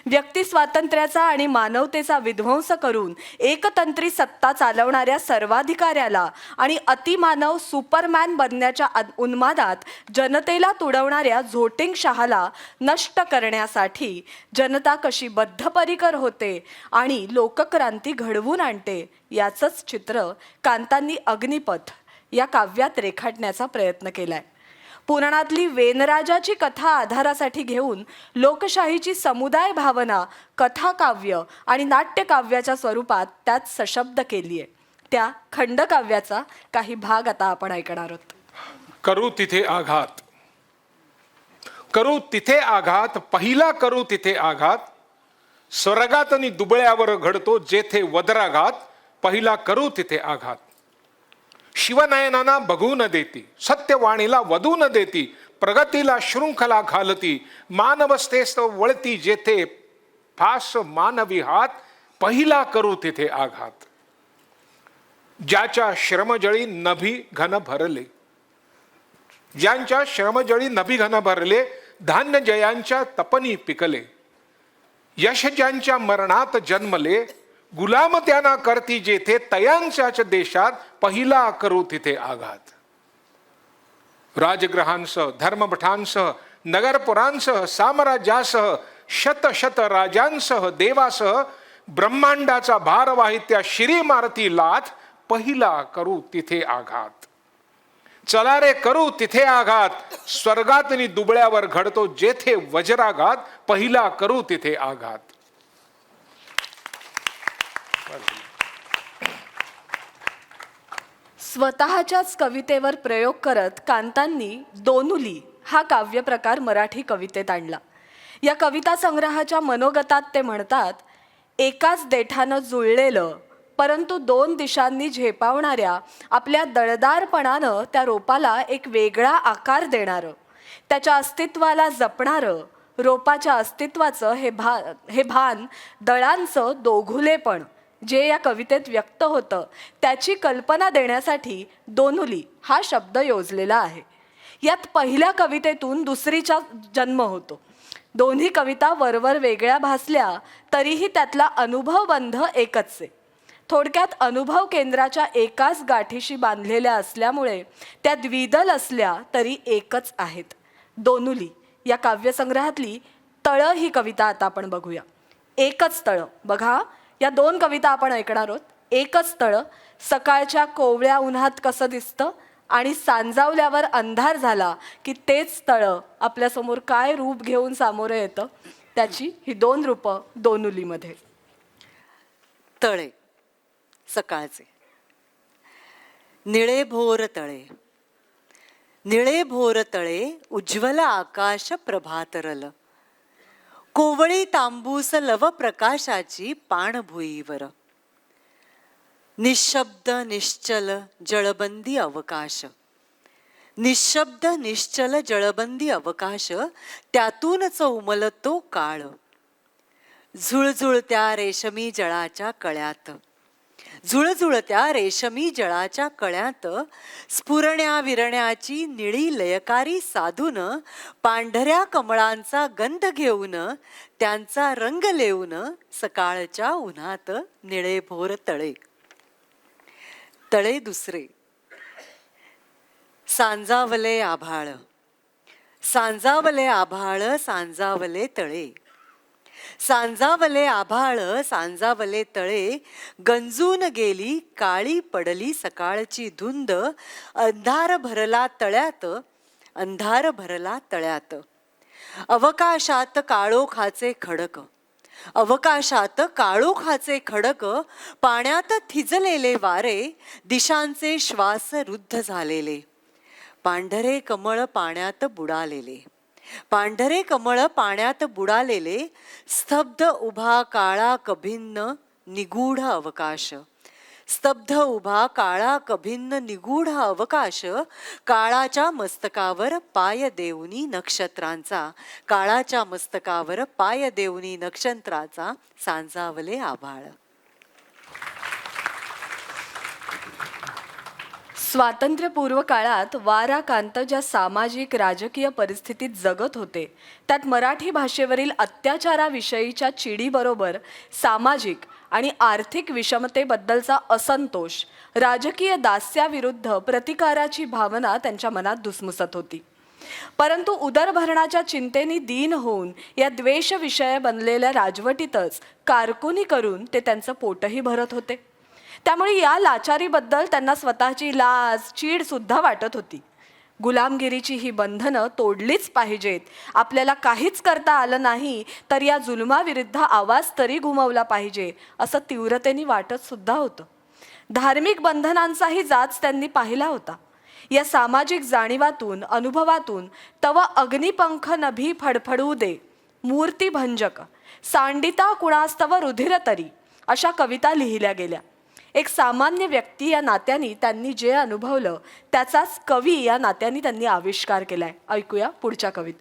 व्यक्ती स्वातंत्र्याचा आणि मानवतेचा विध्वंस करून एकतंत्री सत्ता चालवणाऱ्या सर्वाधिकाऱ्याला आणि अतिमानव सुपरमॅन बनण्याच्या उन्मादात जनतेला तुडवणाऱ्या झोटिंग शहाला नष्ट करण्यासाठी जनता कशी बद्धपरिकर होते आणि लोकक्रांती घडवून आणते, याचंच चित्र कांतांनी अग्निपथ या काव्यात रेखाटण्याचा प्रयत्न केलाय. पुराणातली वेनराजाची कथा आधारासाठी घेऊन लोकशाहीची समुदाय भावना कथाकाव्य आणि नाट्यकाव्याच्या स्वरूपात त्यात सशब्द केली आहे. त्या खंडकाव्याचा काही भाग आता आपण ऐकणार आहोत. करू तिथे आघात, करू तिथे आघात, पहिला करू तिथे आघात. स्वर्गात आणि दुबळ्यावर घडतो जेथे वज्राघात, पहिला करू तिथे आघात. शिवनयनांना बघू न देती, सत्यवाणीला वधू न देती, प्रगतीला शृंखला घालती, मानवस्थेस वळती जेथे फास मानवी हात, पहिला करू तिथे आघात. ज्याच्या श्रमजळी नभी घन भरले, ज्यांच्या श्रमजळी नभी घन भरले, धान्य जयांच्या तपनी पिकले. यश ज्यांच्या मरणात जन्मले, गुलाम त्यांना करती जेथे, तयांच्याच देशात पहिला करू तिथे आघात. राजगृहांसह, धर्मभटांसह, नगरपुरांसह, साम्राज्यासह, शत शत राजांसह, देवासह, ब्रह्मांडाचा भार वाहित त्या शिरी मारती लाथ, पहिला करू तिथे आघात. चला रे करू तिथे आघात, स्वर्गात आणि दुबळ्यावर घडतो जेथे वज्राघात, पहिला करू तिथे आघात. स्वतःच्याच कवितेवर प्रयोग करत कांतांनी दोनुली हा काव्यप्रकार मराठी कवितेत आणला. या कविता संग्रहाच्या मनोगतात ते म्हणतात, एकाच देठानं जुळलेलं परंतु दोन दिशांनी झेपावणाऱ्या आपल्या दळदारपणानं त्या रोपाला एक वेगळा आकार देणारं, त्याच्या अस्तित्वाला जपणारं, रोपाच्या अस्तित्वाचं हे भान दळांचं दोघुलेपण जे या कवितेत व्यक्त होतं त्याची कल्पना देण्यासाठी दोनुली हा शब्द योजलेला आहे. यात पहिल्या कवितेतून दुसरीचा जन्म होतो. दोन्ही कविता वरवर वेगळ्या भासल्या तरीही त्यातला अनुभवबंध एकच आहे. थोडक्यात अनुभव केंद्राच्या एकाच गाठीशी बांधलेल्या असल्यामुळे त्या द्विदल असल्या तरी एकच आहेत. दोनुली या काव्यसंग्रहातली तळं ही कविता आता आपण बघूया. एकच तळं बघा, या दोन कविता आपण ऐकणार आहोत. एकच तळं सकाळच्या कोवळ्या उन्हात कसं दिसतं आणि सांजावल्यावर अंधार झाला की तेच तळं आपल्यासमोर काय रूप घेऊन सामोरं येतं, त्याची ही दोन रूपं दोनुलीमध्ये. तळे सकाळचे. निळे भोर तळे, निळे भोर तळे, उज्ज्वल आकाश प्रभातरल, कोवळी तांबूस लव प्रकाशाची पाण भुईवर, निशब्द निश्चल जळबंदी अवकाश, निशब्द निश्चल जळबंदी अवकाश, त्यातूनच उमलतो काळ, झुळझुळत्या रेशमी जळाच्या कळ्यात, झुळझुळत्या रेशमी जळाच्या कळ्यात, स्फुरण्या विरण्याची निळी लयकारी साधून, पांढऱ्या कमळांचा गंध घेऊन, त्यांचा रंग लेऊन, सकाळच्या उन्हात निळे भोर तळे. तळे दुसरे. सांजावले आभाळ, सांजावले आभाळ, सांजावले तळे, सांजावले आभाळ, सांजावले तळे, गंजून गेली काळी पडली सकाळची धुंद, अंधार भरला तळ्यात, अंधार भरला तळ्यात, अवकाशात काळोखाचे खडक, अवकाशात काळोखाचे खडक, पाण्यात थिजलेले वारे, दिशांचे श्वास रुद्ध झालेले, पांढरे कमळ पाण्यात बुडालेले, पांढरे कमळ पाण्यात बुडालेले, स्तब्ध उभा काळा कभिन्न निगूढ अवकाश, स्तब्ध उभा काळा कभिन्न निगूढ अवकाश, काळाच्या मस्तकावर पाय देऊनी नक्षत्रांचा, काळाच्या मस्तकावर पाय देऊनी नक्षत्राचा, सांजावले आभाळ. स्वातंत्र्यपूर्व काळात वा कांत ज्या सामाजिक राजकीय परिस्थितीत जगत होते त्यात मराठी भाषेवरील अत्याचाराविषयीच्या चिडीबरोबर सामाजिक आणि आर्थिक विषमतेबद्दलचा असंतोष, राजकीय दास्याविरुद्ध प्रतिकाराची भावना त्यांच्या मनात धुसमुसत होती. परंतु उदरभरणाच्या चिंतेने दीन होऊन या द्वेष विषय बनलेल्या राजवटीतच कारकुनी करून ते त्यांचं पोटही भरत होते. त्यामुळे या लाचारीबद्दल त्यांना स्वतःची लाज चीड सुद्धा वाटत होती. गुलामगिरीची ही बंधनं तोडलीच पाहिजेत, आपल्याला काहीच करता आलं नाही तर या जुलमाविरुद्ध आवाज तरी घुमवला पाहिजे असं तीव्रतेने वाटत सुद्धा होतं. धार्मिक बंधनांचाही जाच त्यांनी पाहिला होता. या सामाजिक जाणीवातून अनुभवातून तव अग्निपंख नभी फडफडू दे मूर्ती भंजक सांडिता कुणास्तव रुधिर तरी अशा कविता लिहिल्या गेल्या. एक सामान्य व्यक्ती या नात्याने त्यांनी जे अनुभवलं त्याचाच कवी या नात्याने त्यांनी आविष्कार केलाय. ऐकूया पुढच्या कविता.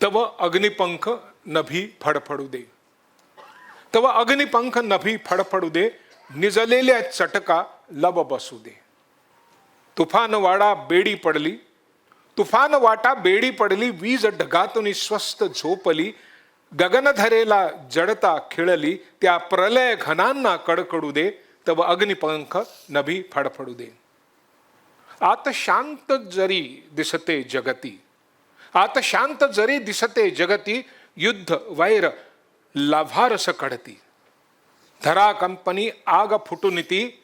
तव अग्निपंख नभी फडफडू दे. तव अग्निपंख नभी फडफडू दे, निजलेल्या चटका लब बसू दे. तुफान वाडा बेडी पडली, तुफान वाटा बेडी पडली, वीज ढगातून स्वस्त झोपली, गगनधरेला जडता खिळली, त्या प्रलय घनांना कडकडू दे. तव अग्निपंख नभी फडफडू दे. आत शांत जरी दिसते जगती, आत शांत जरी दिसते जगती, युद्ध वैर लाभारस कढती. धरा कंपनी आग फुटून ती,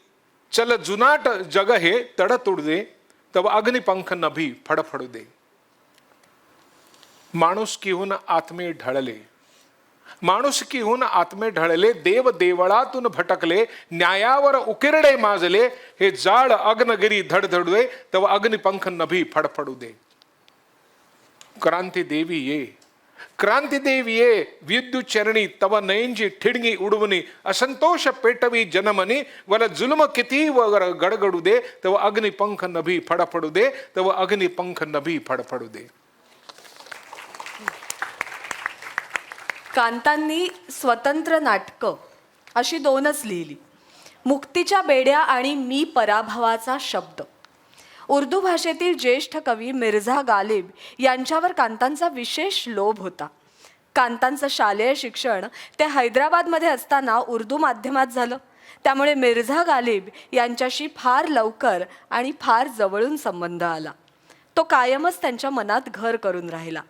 चल जुनाट जग हे तडतोड दे. तव अग्निपंख नभी फडफडू दे. माणुसकीहून आत्मे ढळले, माणुसकीहून आत्मे ढळले, देव देवळातून भटकले, न्यायावर उकिरडे माजले, हे जाळ अग्नगिरी धडधडू दे. तव अग्निपंख नभी फडफडू दे. क्रांती देवी ये, क्रांती देवी ये, विद्युत चरणी तव नयनची ठिणगी उडवणी, असंतोष पेटवी जनमनी, वर जुलम किती वर गडगडू दे. तव अग्निपंख नभी फडफडू दे. तव अग्निपंख नभी फडफडू दे. कांतांनी स्वतंत्र नाटकं अशी दोनच लिहिली. मुक्तीच्या बेड्या आणि मी पराभवाचा शब्द. उर्दू भाषेतील ज्येष्ठ कवी मिर्झा गालिब यांच्यावर कांतांचा विशेष लोभ होता. कांतांचं शालेय शिक्षण ते हैदराबादमध्ये असताना उर्दू माध्यमात झालं. त्यामुळे मिर्झा गालिब यांच्याशी फार लवकर आणि फार जवळून संबंध आला. तो कायमच त्यांच्या मनात घर करून राहिला.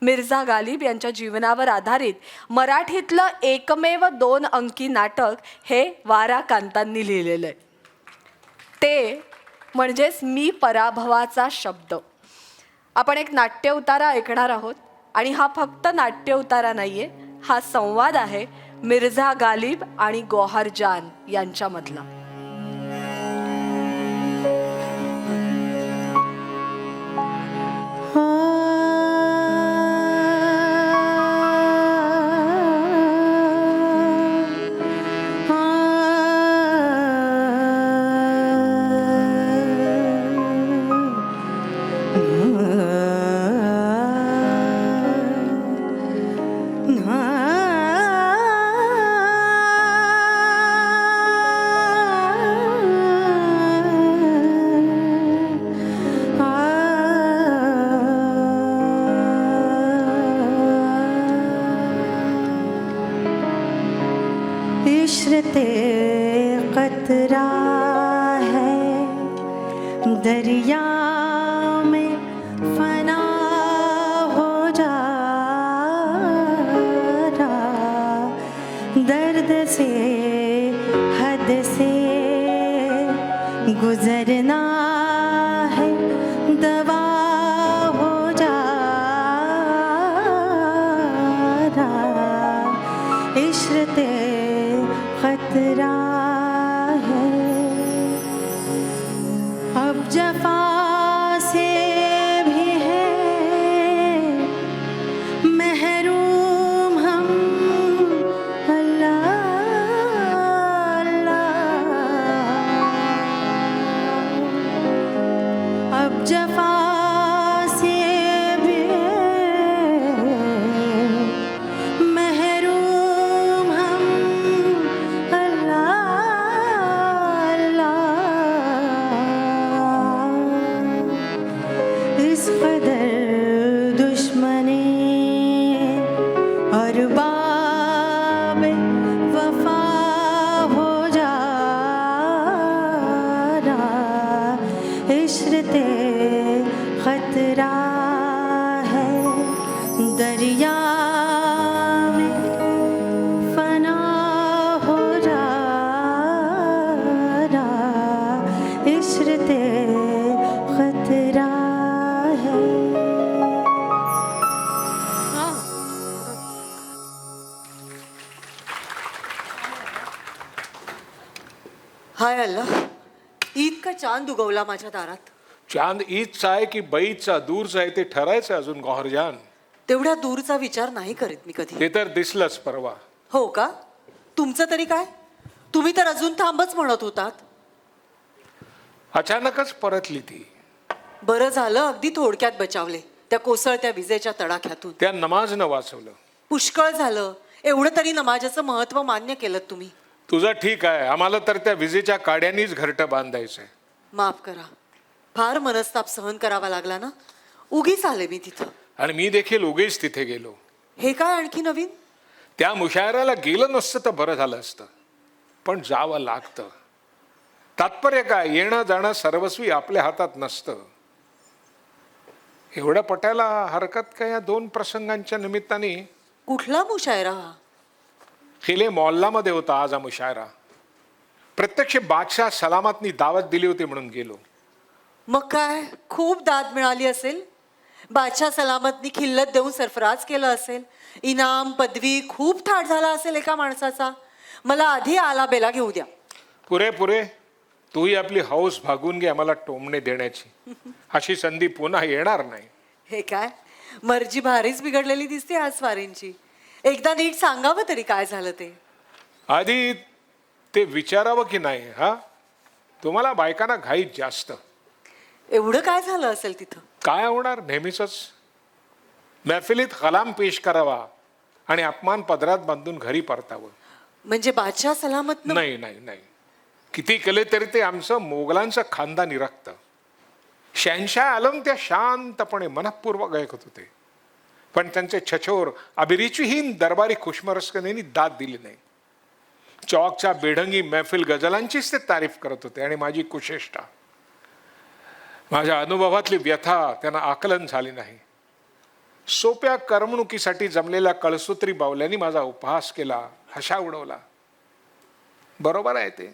मिर्झा गालिब यांच्या जीवनावर आधारित मराठीतलं एकमेव 2 अंकी नाटक हे वारा कांतांनी लिहिलेलं आहे. ते म्हणजेच मी पराभवाचा शब्द. आपण एक नाट्य उतारा ऐकणार आहोत आणि हा फक्त नाट्य उतारा नाहीये, हा संवाद आहे मिर्झा गालिब आणि गौहर जान यांच्यामधला. इश्रते कतरा है दरिया में फना हो जा रहा, दर्द से हद से गुजरना है दवा हो जा रहा. इश्रते खतरा है अब जफा से भी है महरूम हम. अल्लाह अल्लाह अब जफा से भी है महरूम हम. इस कदर दुश्मनी और बाब वफा हो जा रहा. इश्रते खतरा है दरिया में फना हो जा रहा. इश्रते खतरा है. हाय अल्लाह, इतका चांद उगवला माझ्या दारात. चांद ईदचा आहे की बाईचा दूरचा आहे ते ठरायचं अजून गौहरजान. तेवढ्या दूरचा विचार नाही करीत मी कधी. ते तर दिसलंच परवा. हो का? तुमचं तरी काय? तुम्ही तर अजून थांबच म्हणत होतात. अचानकच परतली ती. बरं झालं अगदी थोडक्यात बचावले त्या कोसळत्या विजेच्या तडाख्यातून. त्या नमाजनं वाचवलं. पुष्कळ झालं. एवढं तरी नमाजाचं महत्व मान्य केलं तुम्ही. तुझं ठीक आहे, आम्हाला तर त्या विजेच्या काड्यांनीच घरटं बांधायचंय. माफ करा, फार मनस्ताप सहन करावा लागला ना. उगीच आले मी तिथं. आणि मी देखील उगीच तिथे गेलो. हे काय आणखी नवीन? त्या मुशायराला गेलं नसतं तर बरं झालं असतं, पण जावं लागतं. तात्पर्य काय, येणं जाणं सर्वस्वी आपल्या हातात नसतं. एवढं पटायला हरकत काय या दोन प्रसंगांच्या निमित्ताने. कुठला मुशायरा हा? खिले मोहल्लामध्ये होता आज हा मुशायरा. प्रत्यक्ष बादशाह सलामतनी दावत दिली होती म्हणून गेलो. मग काय खूप दाद मिळाली असेल. बादशाह सलामतनी खिल्लत देऊन सरफराज केलं असेल. इनाम पदवी खूप थाट झाला असेल एका माणसाचा. मला आधी आला बेला घेऊ द्या. पुरे पुरे, तूही आपली हौस भागून घे आम्हाला टोमणे देण्याची. अशी संधी पुन्हा येणार नाही. हे काय मर्जी भारीच बिघडलेली दिसते आज स्वारींची. एकदा नीट सांगावं तरी काय झालं ते. आधी ते विचारावं की नाही. हा, तुम्हाला बायकांना घाईत जास्त. एवढं काय झालं असेल तिथं? काय होणार, नेहमीच महफिलीत कलाम पेश करावा आणि अपमान पदरात बांधून घरी परतावं. म्हणजे बादशाह सलामत नाही नाही नाही, किती केले तरी ते आमचं मोगलांचं खानदानी रक्त. शहनशाह आलम त्या शांतपणे मनपूर्वक ऐकत होते, पण त्यांचे छछोर अभिरुचीहीन दरबारी खुशमरस्कनेनी दाद दिली नाही. चौकच्या बेढंगी महफिल गझलांचीच ते तारीफ करत होते आणि माझी कुशेष्टा, माझ्या अनुभवातली व्यथा त्यांना आकलन झाली नाही. सोप्या करमणुकीसाठी जमलेल्या कळसूत्री बावल्यांनी माझा उपहास केला, हशा उडवला. बरोबर आहे ते.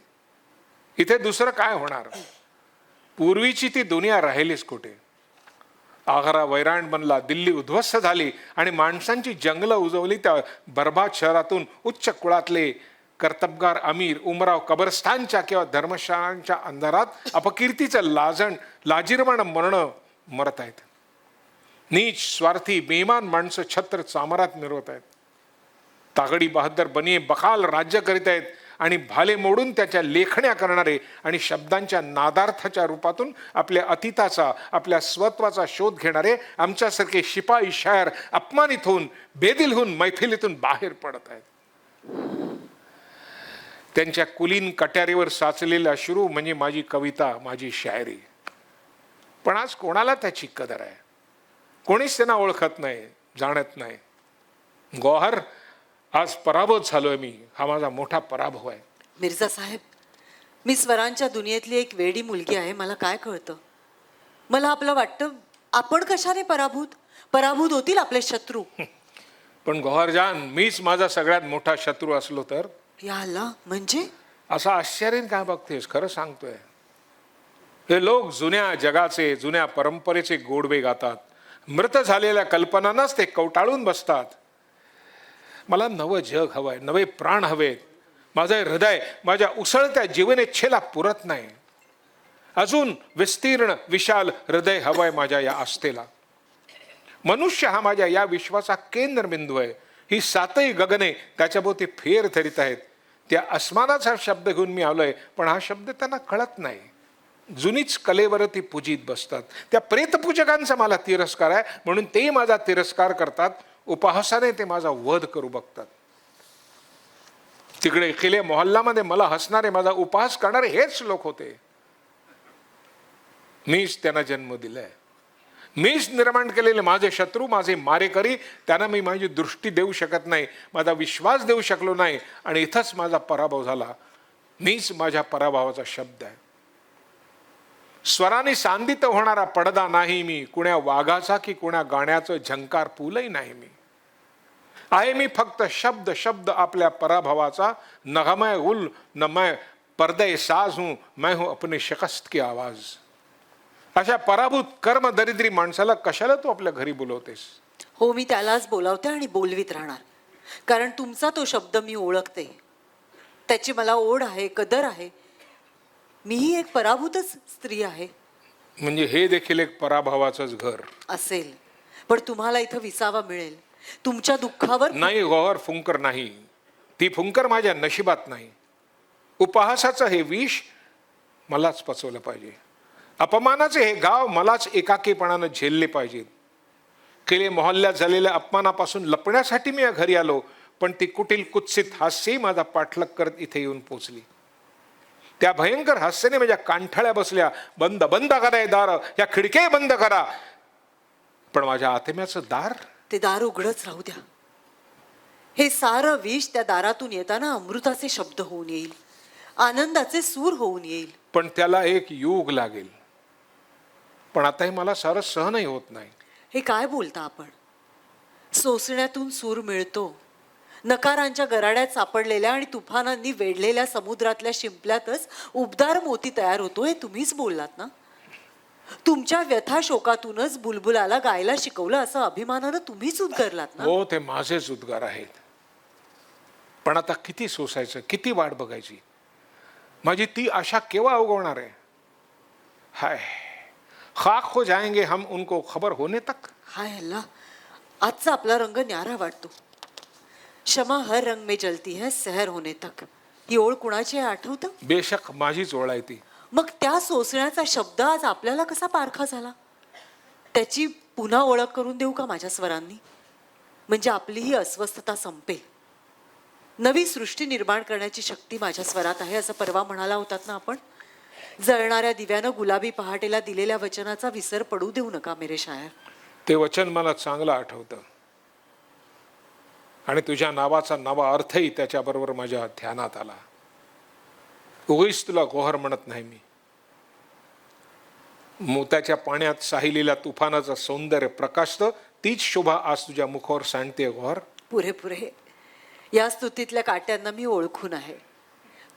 इथे दुसरं काय होणार. पूर्वीची ती दुनिया राहिलीच कुठे. आग्रा वैराण बनला, दिल्ली उद्ध्वस्त झाली आणि माणसांची जंगलं उजवली त्या बर्बाद शहरातून उच्च कुळातले कर्तबगार अमीर उमराव कबरस्थानच्या किंवा धर्मशाळांच्या अंधारात अपकीर्तीचं लाजिरवाण मरण मरत आहेत. नीच स्वार्थी बेईमान माणसं छत्र चामरात मिरवत आहेत. तागडी बहादर बनिये बखाल राज्य करीत आहेत आणि भाले मोडून त्याच्या लेखण्या करणारे आणि शब्दांच्या नादार्थाच्या रूपातून आपल्या अतीताचा आपल्या स्वत्वाचा शोध घेणारे आमच्यासारखे शिपाई शायर अपमानित होऊन बेदिल होऊन मैफिलीतून बाहेर पडत आहेत. त्यांच्या कुलीन कट्यारीवर साचलेले अश्रू म्हणजे माझी कविता, माझी शायरी. पण आज कोणाला त्याची कदर आहे. कोणीच त्यांना ओळखत नाही, जाणत नाही. गौहर, आज पराभूत झालोय मी. हा माझा मोठा पराभव आहे. मिर्झा साहेब, मी स्वरांच्या दुनियेतली एक वेडी मुलगी आहे. मला काय कळतं. मला आपलं वाटतं आपण कशाने पराभूत होतील आपले शत्रू. पण गौहरजान, मीच माझा सगळ्यात मोठा शत्रू असलो तर. या अल्ला, म्हणजे असा आश्चर्याने काय बघतेस, खरं सांगतोय. हे लोक जुन्या जगाचे जुन्या परंपरेचे गोडवे गातात. मृत झालेल्या कल्पनांनाच ते कवटाळून बसतात. मला नवं जग हवंय, नवे प्राण हवेत. माझं हृदय माझ्या उसळत्या जीवनेच्छेला पुरत नाही. अजून विस्तीर्ण विशाल हृदय हवंय माझ्या या आस्थेला. मनुष्य हा माझ्या या विश्वाचा केंद्रबिंदू आहे. ही सातही गगने त्याच्याभोवती फेर धरीत आहेत. त्या अस्मानाचा शब्द घेऊन मी आलोय, पण हा शब्द त्यांना कळत नाही. जुनीच कलेवरती पूजित बसतात. त्या प्रेतपूजकांचा मला तिरस्कार आहे म्हणून ते माझा तिरस्कार करतात. उपहासाने ते माझा वध करू बघतात. तिकडे खिले मोहल्लामध्ये मला हसणारे, माझा उपहास करणारे हेच लोक होते. मीच त्यांना जन्म दिलाय. मीच निर्माण केलेले माझे शत्रू, माझे मारेकरी, त्यांना मी माझी दृष्टी देऊ शकत नाही, माझा विश्वास देऊ शकलो नाही आणि इथंच माझा पराभव झाला. मीच माझ्या पराभवाचा शब्द आहे. स्वराने सांदित होणारा पडदा नाही मी. कुण्या वाघाचा की कुण्या गाण्याचं झंकार पूलही नाही मी. आहे मी फक्त शब्द शब्द आपल्या पराभवाचा. नगमय उल न मैं पर्दे साज हूं, मैं हूं अपने शिकस्त की आवाज. अशा पराभूत कर्म दरिद्री माणसाला कशाला तू आपल्या घरी बोलवतेस. हो, मी त्यालाच बोलावते आणि बोलवीत राहणार. कारण तुमचा तो शब्द मी ओळखते. त्याची मला ओढ आहे, कदर आहे. मीही एक पराभूतच स्त्री आहे. म्हणजे हे देखील एक पराभवाचंच घर. असेल, पण तुम्हाला इथं विसावा मिळेल. तुमच्या दुःखावर नाही गौहर, फुंकर नाही. ती फुंकर माझ्या नशिबात नाही. उपहासाचं हे विष मलाच पचवलं पाहिजे. अपमानाचे हे गाव मलाच एकाकीपणानं झेलले पाहिजेत. केले मोहल्ल्यात झालेल्या अपमानापासून लपण्यासाठी मी या घरी आलो, पण ती कुटील कुत्सित हास्य माझा पाठलाग करत इथे येऊन पोचली. त्या भयंकर हास्याने माझ्या कांठाळ्या बसल्या. बंद बंद करा हे दार, या खिडक्या बंद करा. पण माझ्या आत्म्याचं दार, ते दार उघडच राहू द्या. हे सारं विष त्या दारातून येताना अमृताचे शब्द होऊन येईल, आनंदाचे सूर होऊन येईल. पण त्याला एक युग लागेल. पण आता हे मला सारं सहनही होत नाही. हे काय बोलता आपण? सोसण्यातून सूर मिळतो. नकारांच्या गराड्यात सापडलेल्या आणि तुफानांनी वेढलेल्या समुद्रातल्या शिंपल्यातच उबदार मोती तयार होतो, हे तुम्हीच बोललात ना. तुमच्या व्यथा शोकातूनच बुलबुलाला गायला शिकवलं असं अभिमानानं तुम्हीच उद्गारलात ना. हो, ते माझेच उद्गार आहेत. पण आता किती सोसायचं, किती वाट बघायची? माझी ती आशा केव्हा उगवणार आहे? हाय, खाक हो जाएंगे हम उनको खबर होने तक. हाय अल्लाह, आजचा आपला रंग न्यारा वाटतो. क्षमा हर रंग में जलती है सहर होने तक. ही ओळ कुणाची आहे आठवतं? बेशक माझीच ओळ आहे ती. मग त्या सोसण्याचा शब्द आज आपल्याला कसा पारखा झाला? त्याची पुन्हा ओळख करून देऊ का माझ्या स्वरांनी? म्हणजे आपली ही अस्वस्थता संपेल. नवी सृष्टी निर्माण करण्याची शक्ती माझ्या स्वरात आहे असं परवा म्हणाला होतात ना आपण. जळणाऱ्या दिव्यानं गुलाबी पहाटेला दिलेल्या वचनाचा विसर पडू देऊ नका मेरे शायर. ते वचन मला चांगलं आठवतं आणि तुझ्या नावाचा नवा अर्थही त्याच्याबरोबर माझ्या ध्यानात आला. उगीच तुला गोहर म्हणत नाही मी. मोत्याच्या पाण्यात साहिलेल्या तुफानाचं सौंदर्य प्रकाशतं, तीच शोभा आज तुझ्या मुखावर सांडते गोहर. पुरे पुरे या स्तुतीतल्या काट्यांना मी ओळखून आहे.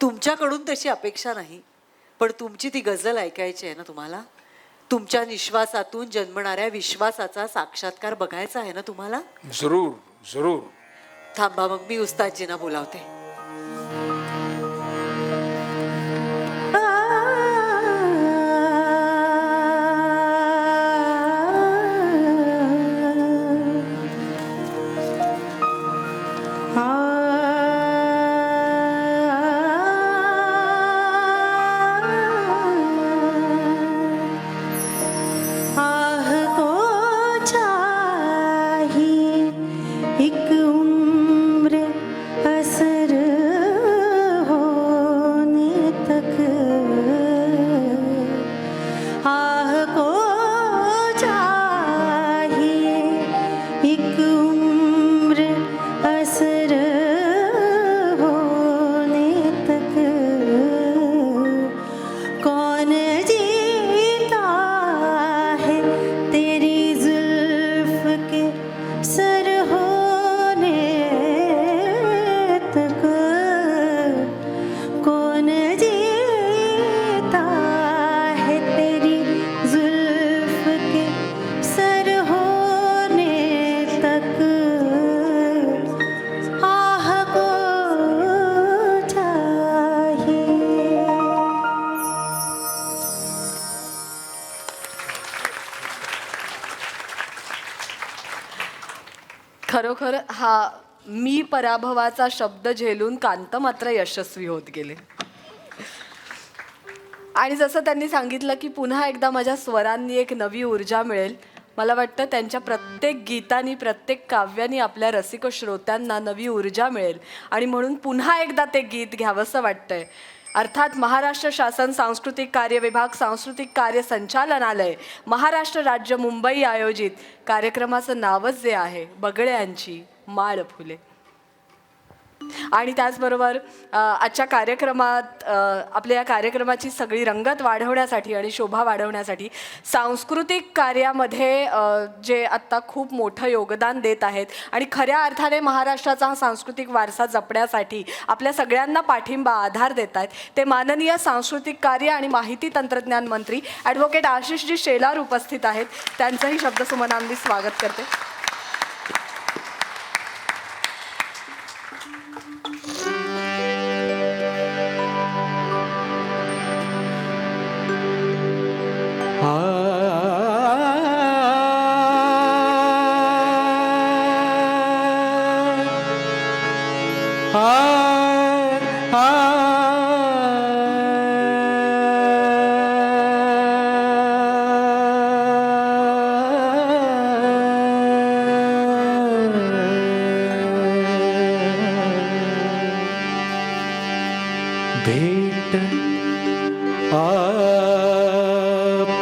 तुमच्याकडून तशी अपेक्षा नाही, पण तुमची ती गझल ऐकायची आहे ना तुम्हाला. तुमच्या निश्वासातून जन्मणाऱ्या विश्वासाचा साक्षात्कार बघायचा आहे ना तुम्हाला. जरूर जरूर. थांबा, मग मी उस्तादजींना बोलावते. खरोखर हा मी पराभवाचा शब्द झेलून कांत मात्र यशस्वी होत गेले. आणि जसं त्यांनी सांगितलं की पुन्हा एकदा माझ्या स्वरांनी एक नवी ऊर्जा मिळेल. मला वाटतं त्यांच्या प्रत्येक गीतानी, प्रत्येक काव्यानी आपल्या रसिक श्रोत्यांना नवी ऊर्जा मिळेल आणि म्हणून पुन्हा एकदा ते गीत घ्यावंसं वाटतंय. अर्थात महाराष्ट्र शासन सांस्कृतिक कार्य विभाग, सांस्कृतिक कार्य संचालनालय, महाराष्ट्र राज्य मुंबई आयोजित कार्यक्रमाचं नावच जे आहे बगड्यांची माळ फुले. आणि त्याचबरोबर आजच्या कार्यक्रमात आपल्या या कार्यक्रमाची सगळी रंगत वाढवण्यासाठी आणि शोभा वाढवण्यासाठी सांस्कृतिक कार्यामध्ये जे आत्ता खूप मोठं योगदान देत आहेत आणि खऱ्या अर्थाने महाराष्ट्राचा हा सांस्कृतिक वारसा जपण्यासाठी आपल्या सगळ्यांना पाठिंबा, आधार देत आहेत ते माननीय सांस्कृतिक कार्य आणि माहिती तंत्रज्ञान मंत्री ॲडव्होकेट आशिषजी शेलार उपस्थित आहेत. त्यांचंही शब्दसुमनांनी स्वागत करते. Ah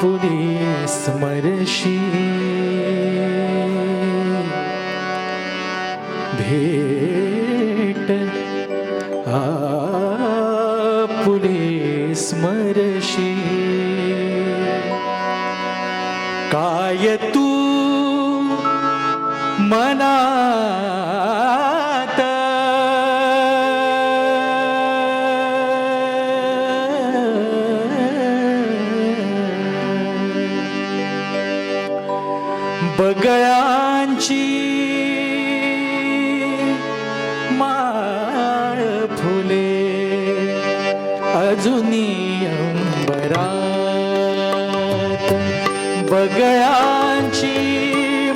आपुले स्मरशी भेट आपुले स्मरशी काय तू मनात बगळ्यांची माळ फुले अजुनी अंबरात बगळ्यांची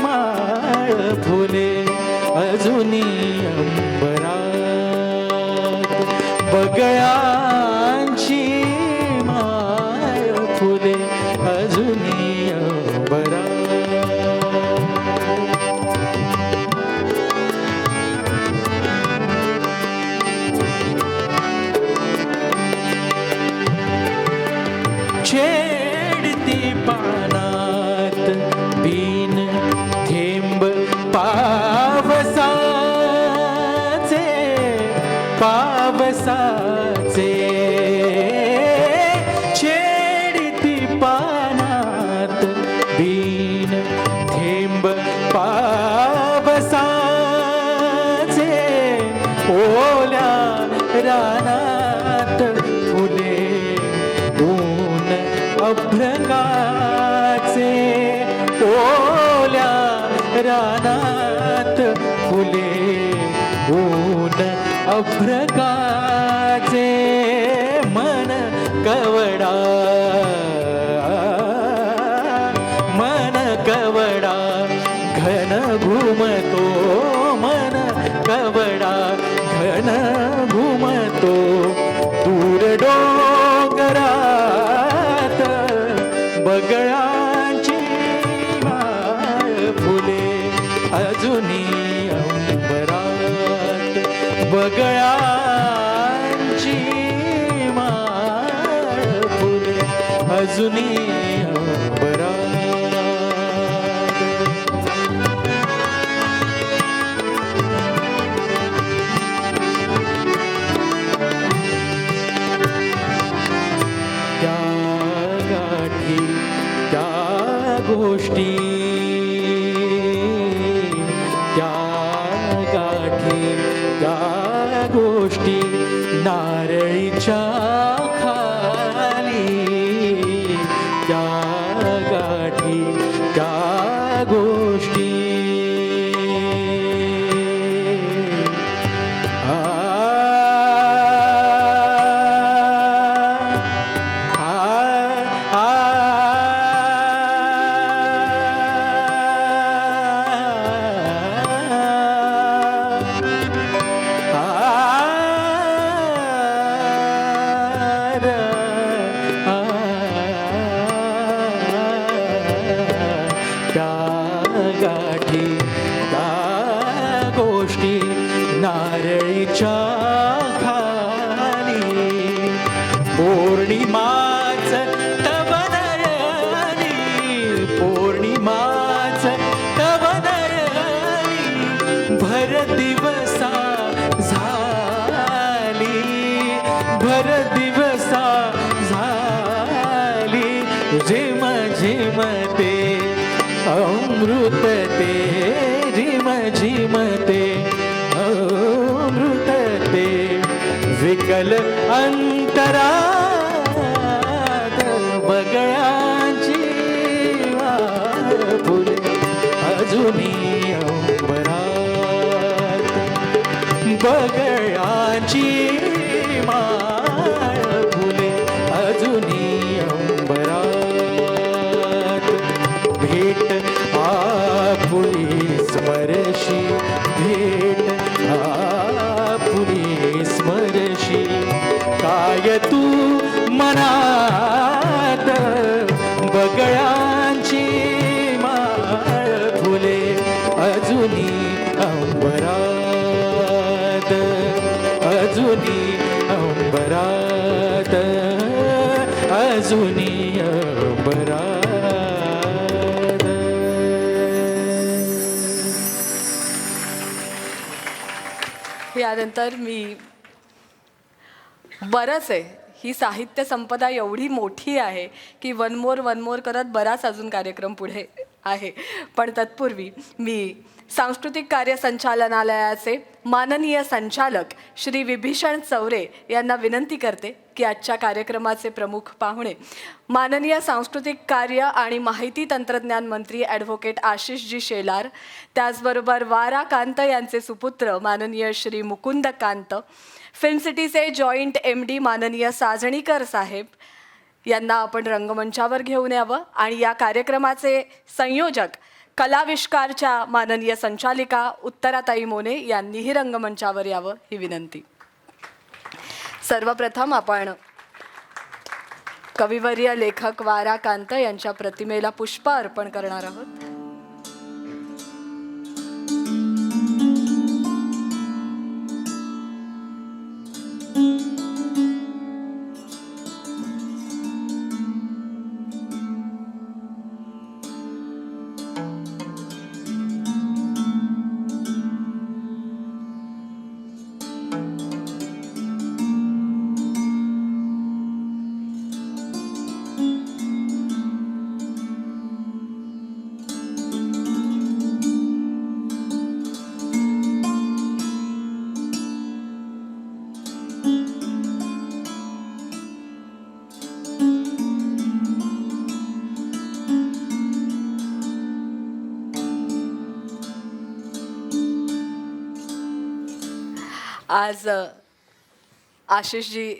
माळ फुले अजुनी अंबरात बगळ्यांची माळ फुले अजुनी अंबरात छेडती पानात बीन थेंब पावसाचे पावसाचे छेडती पानात बीन थेंब पावसाचे ओल्या रानात फुले ऊन अभ्रकाचे ओल्या रानात फुले ऊन अभ्रकाचे मन कवडा घन घुमतो मन कवडा घन घुमतो दूर डोंगरात बगळ्यांची माळ फुले अजुनी अंबरात बगळ्यांची माळ फुले अजुनी अंबरात गोष्टी त्या गाठी त्या गोष्टी नारळीच्या खाली त्या गाठी त्या गोष्टी गाठी त्या गोष्टी नारळीच्या खाली पौर्णिमाच तव नयनी पौर्णिमाच तव नयनी भर दिवसा झाली भर दिवसा झाली झिम झिम ते अमृत ते झिम झिम ते अमृत ते विकल अंतरात बगळ्यांची माळ फुले अजुनी अंबरात बगळ्यांची माळ फुले अजुनी अंबरात भेट आपुली स्मरशी भेट आपुली स्मरशी काय तू मनात बगळ्यांची माळ फुले अजुनी अंबरात अजुनी अंबरात अजुनी अपराध. यानंतर मी बरंच आहे, ही साहित्य संपदा एवढी मोठी आहे की वन मोर करत बराच अजून कार्यक्रम पुढे आहे. पण तत्पूर्वी मी सांस्कृतिक कार्य संचालनालयाचे माननीय संचालक श्री विभीषण चौरे यांना विनंती करते की आजच्या कार्यक्रमाचे प्रमुख पाहुणे माननीय सांस्कृतिक कार्य आणि माहिती तंत्रज्ञान मंत्री ॲडव्होकेट आशिषजी शेलार, त्याचबरोबर वारा कांत यांचे सुपुत्र माननीय श्री मुकुंद कांत, फिल्म सिटीचे जॉईंट MD माननीय साजणीकर साहेब यांना आपण रंगमंचावर घेऊन यावं आणि या कार्यक्रमाचे संयोजक कलाविष्कारच्या माननीय संचालिका उत्तराताई मोने यांनीही रंगमंचावर यावं ही विनंती. सर्वप्रथम आपण कविवर्य लेखक वारा कांत यांच्या प्रतिमेला पुष्प अर्पण करणार आहोत. आज आशिषजी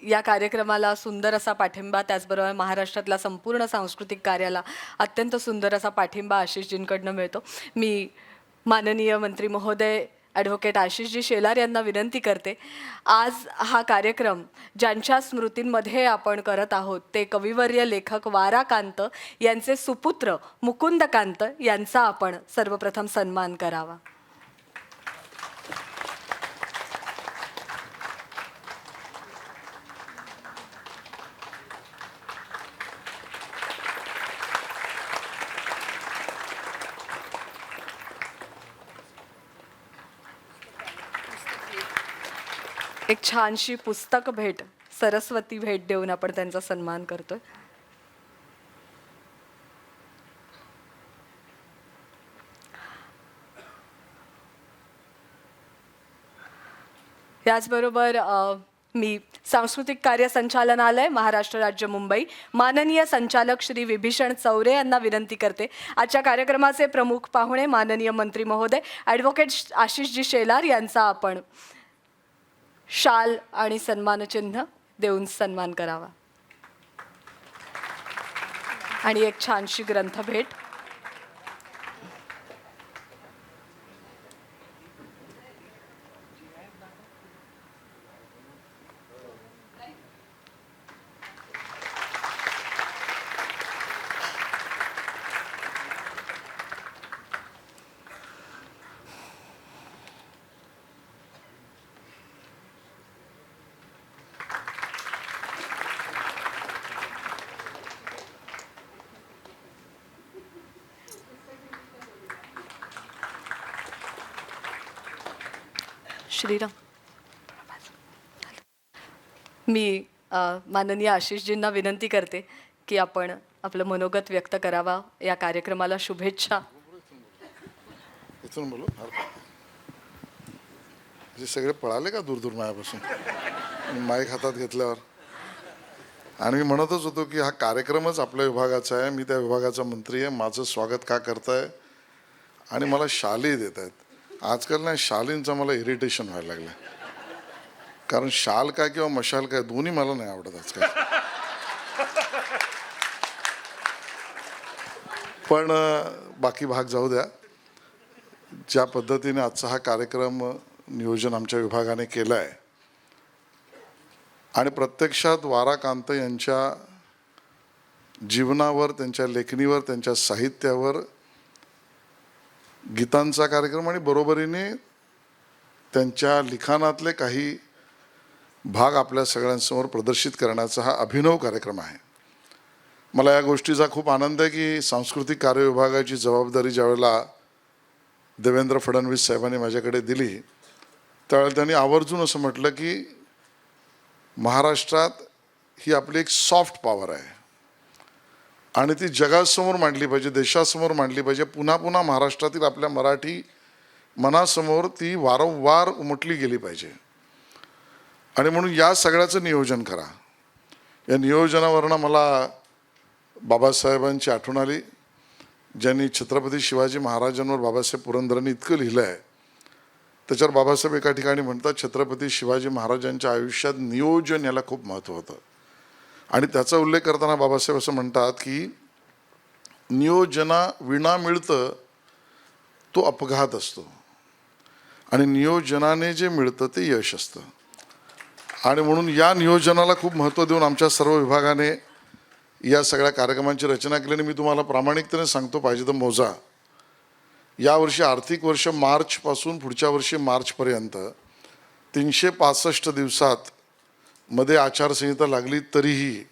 या कार्यक्रमाला सुंदर असा पाठिंबा, त्याचबरोबर महाराष्ट्रातल्या संपूर्ण सांस्कृतिक कार्याला अत्यंत सुंदर असा पाठिंबा आशिषजींकडनं मिळतो. मी माननीय मंत्री महोदय ॲडव्होकेट आशिषजी शेलार यांना विनंती करते, आज हा कार्यक्रम ज्यांच्या स्मृतींमध्ये आपण करत आहोत ते कविवर्य लेखक वारा कांत यांचे सुपुत्र मुकुंद कांत यांचा आपण सर्वप्रथम सन्मान करावा. एक छानशी पुस्तक भेट, सरस्वती भेट देऊन आपण त्यांचा सन्मान करतोय. याचबरोबर मी सांस्कृतिक कार्य संचालनालय महाराष्ट्र राज्य मुंबई माननीय संचालक श्री विभीषण चौरे यांना विनंती करते, आजच्या कार्यक्रमाचे प्रमुख पाहुणे माननीय मंत्री महोदय ॲडव्होकेट आशिषजी शेलार यांचा आपण शाल आणि सन्मानचिन्ह देऊन सन्मान करावा. आणि एक छानशी ग्रंथ भेट. श्रीराम. मी माननीय आशिषजींना विनंती करते की आपण आपलं मनोगत व्यक्त करावा. या कार्यक्रमाला शुभेच्छा. इथून बोलू. जे सगळे पळाले का दूर दूर माझ्यापासून माईक हातात घेतल्यावर. आणि मी म्हणतच होतो की हा कार्यक्रमच आपल्या विभागाचा आहे, मी त्या विभागाचा मंत्री आहे, माझं स्वागत का करताय आणि मला शाली देत आहेत. आजकाल ना शालींचं मला इरिटेशन व्हायला लागलं, कारण शाल काय किंवा मशाल काय दोन्ही मला नाही आवडत आजकाल. पण बाकी भाग जाऊ द्या. ज्या पद्धतीने आजचा हा कार्यक्रम नियोजन आमच्या विभागाने केलं आहे आणि प्रत्यक्षात वारा कांत यांच्या जीवनावर, त्यांच्या लेखणीवर, त्यांच्या साहित्यावर गीतांचा कार्यक्रम आणि बरोबरीने त्यांच्या लिखाणातले काही भाग आपल्या सगळ्यांसमोर प्रदर्शित करण्याचा हा अभिनव कार्यक्रम आहे. मला या गोष्टीचा खूप आनंद आहे की सांस्कृतिक कार्य विभागाची जबाबदारी ज्यावेळेला देवेंद्र फडणवीस साहेबांनी माझ्याकडे दिली त्यावेळेला त्यांनी आवर्जून असं म्हटलं की महाराष्ट्रात ही आपली एक सॉफ्ट पॉवर आहे आणि ती जगासमोर मांडली पाहिजे, देशासमोर मांडली पाहिजे. पुन्हा पुन्हा महाराष्ट्रातील आपल्या मराठी मनासमोर ती वारंवार उमटली गेली पाहिजे. आणि म्हणून या सगळ्याचं नियोजन करा. या नियोजनावरनं मला बाबासाहेबांची आठवण आली, ज्यांनी छत्रपती शिवाजी महाराजांवर बाबासाहेब पुरंदरेंनी इतकं लिहिलं आहे. त्याच्यावर बाबासाहेब एका ठिकाणी म्हणतात, छत्रपती शिवाजी महाराजांच्या आयुष्यात नियोजन याला खूप महत्त्व होतं. आणि त्याचा उल्लेख करताना बाबासाहेब असं म्हणतात की नियोजना विना मिळतं तो अपघात असतो आणि नियोजनाने जे मिळतं ते यश असतं. आणि म्हणून या नियोजनाला खूप महत्त्व देऊन आमच्या सर्व विभागाने या सगळ्या कार्यक्रमांची रचना केल्याने मी तुम्हाला प्रामाणिकतेने सांगतो, पाहिजे तर मोजा. यावर्षी आर्थिक वर्ष मार्चपासून पुढच्या वर्षी मार्चपर्यंत 365 दिवसात मध्ये आचारसंहिता लागली तरीही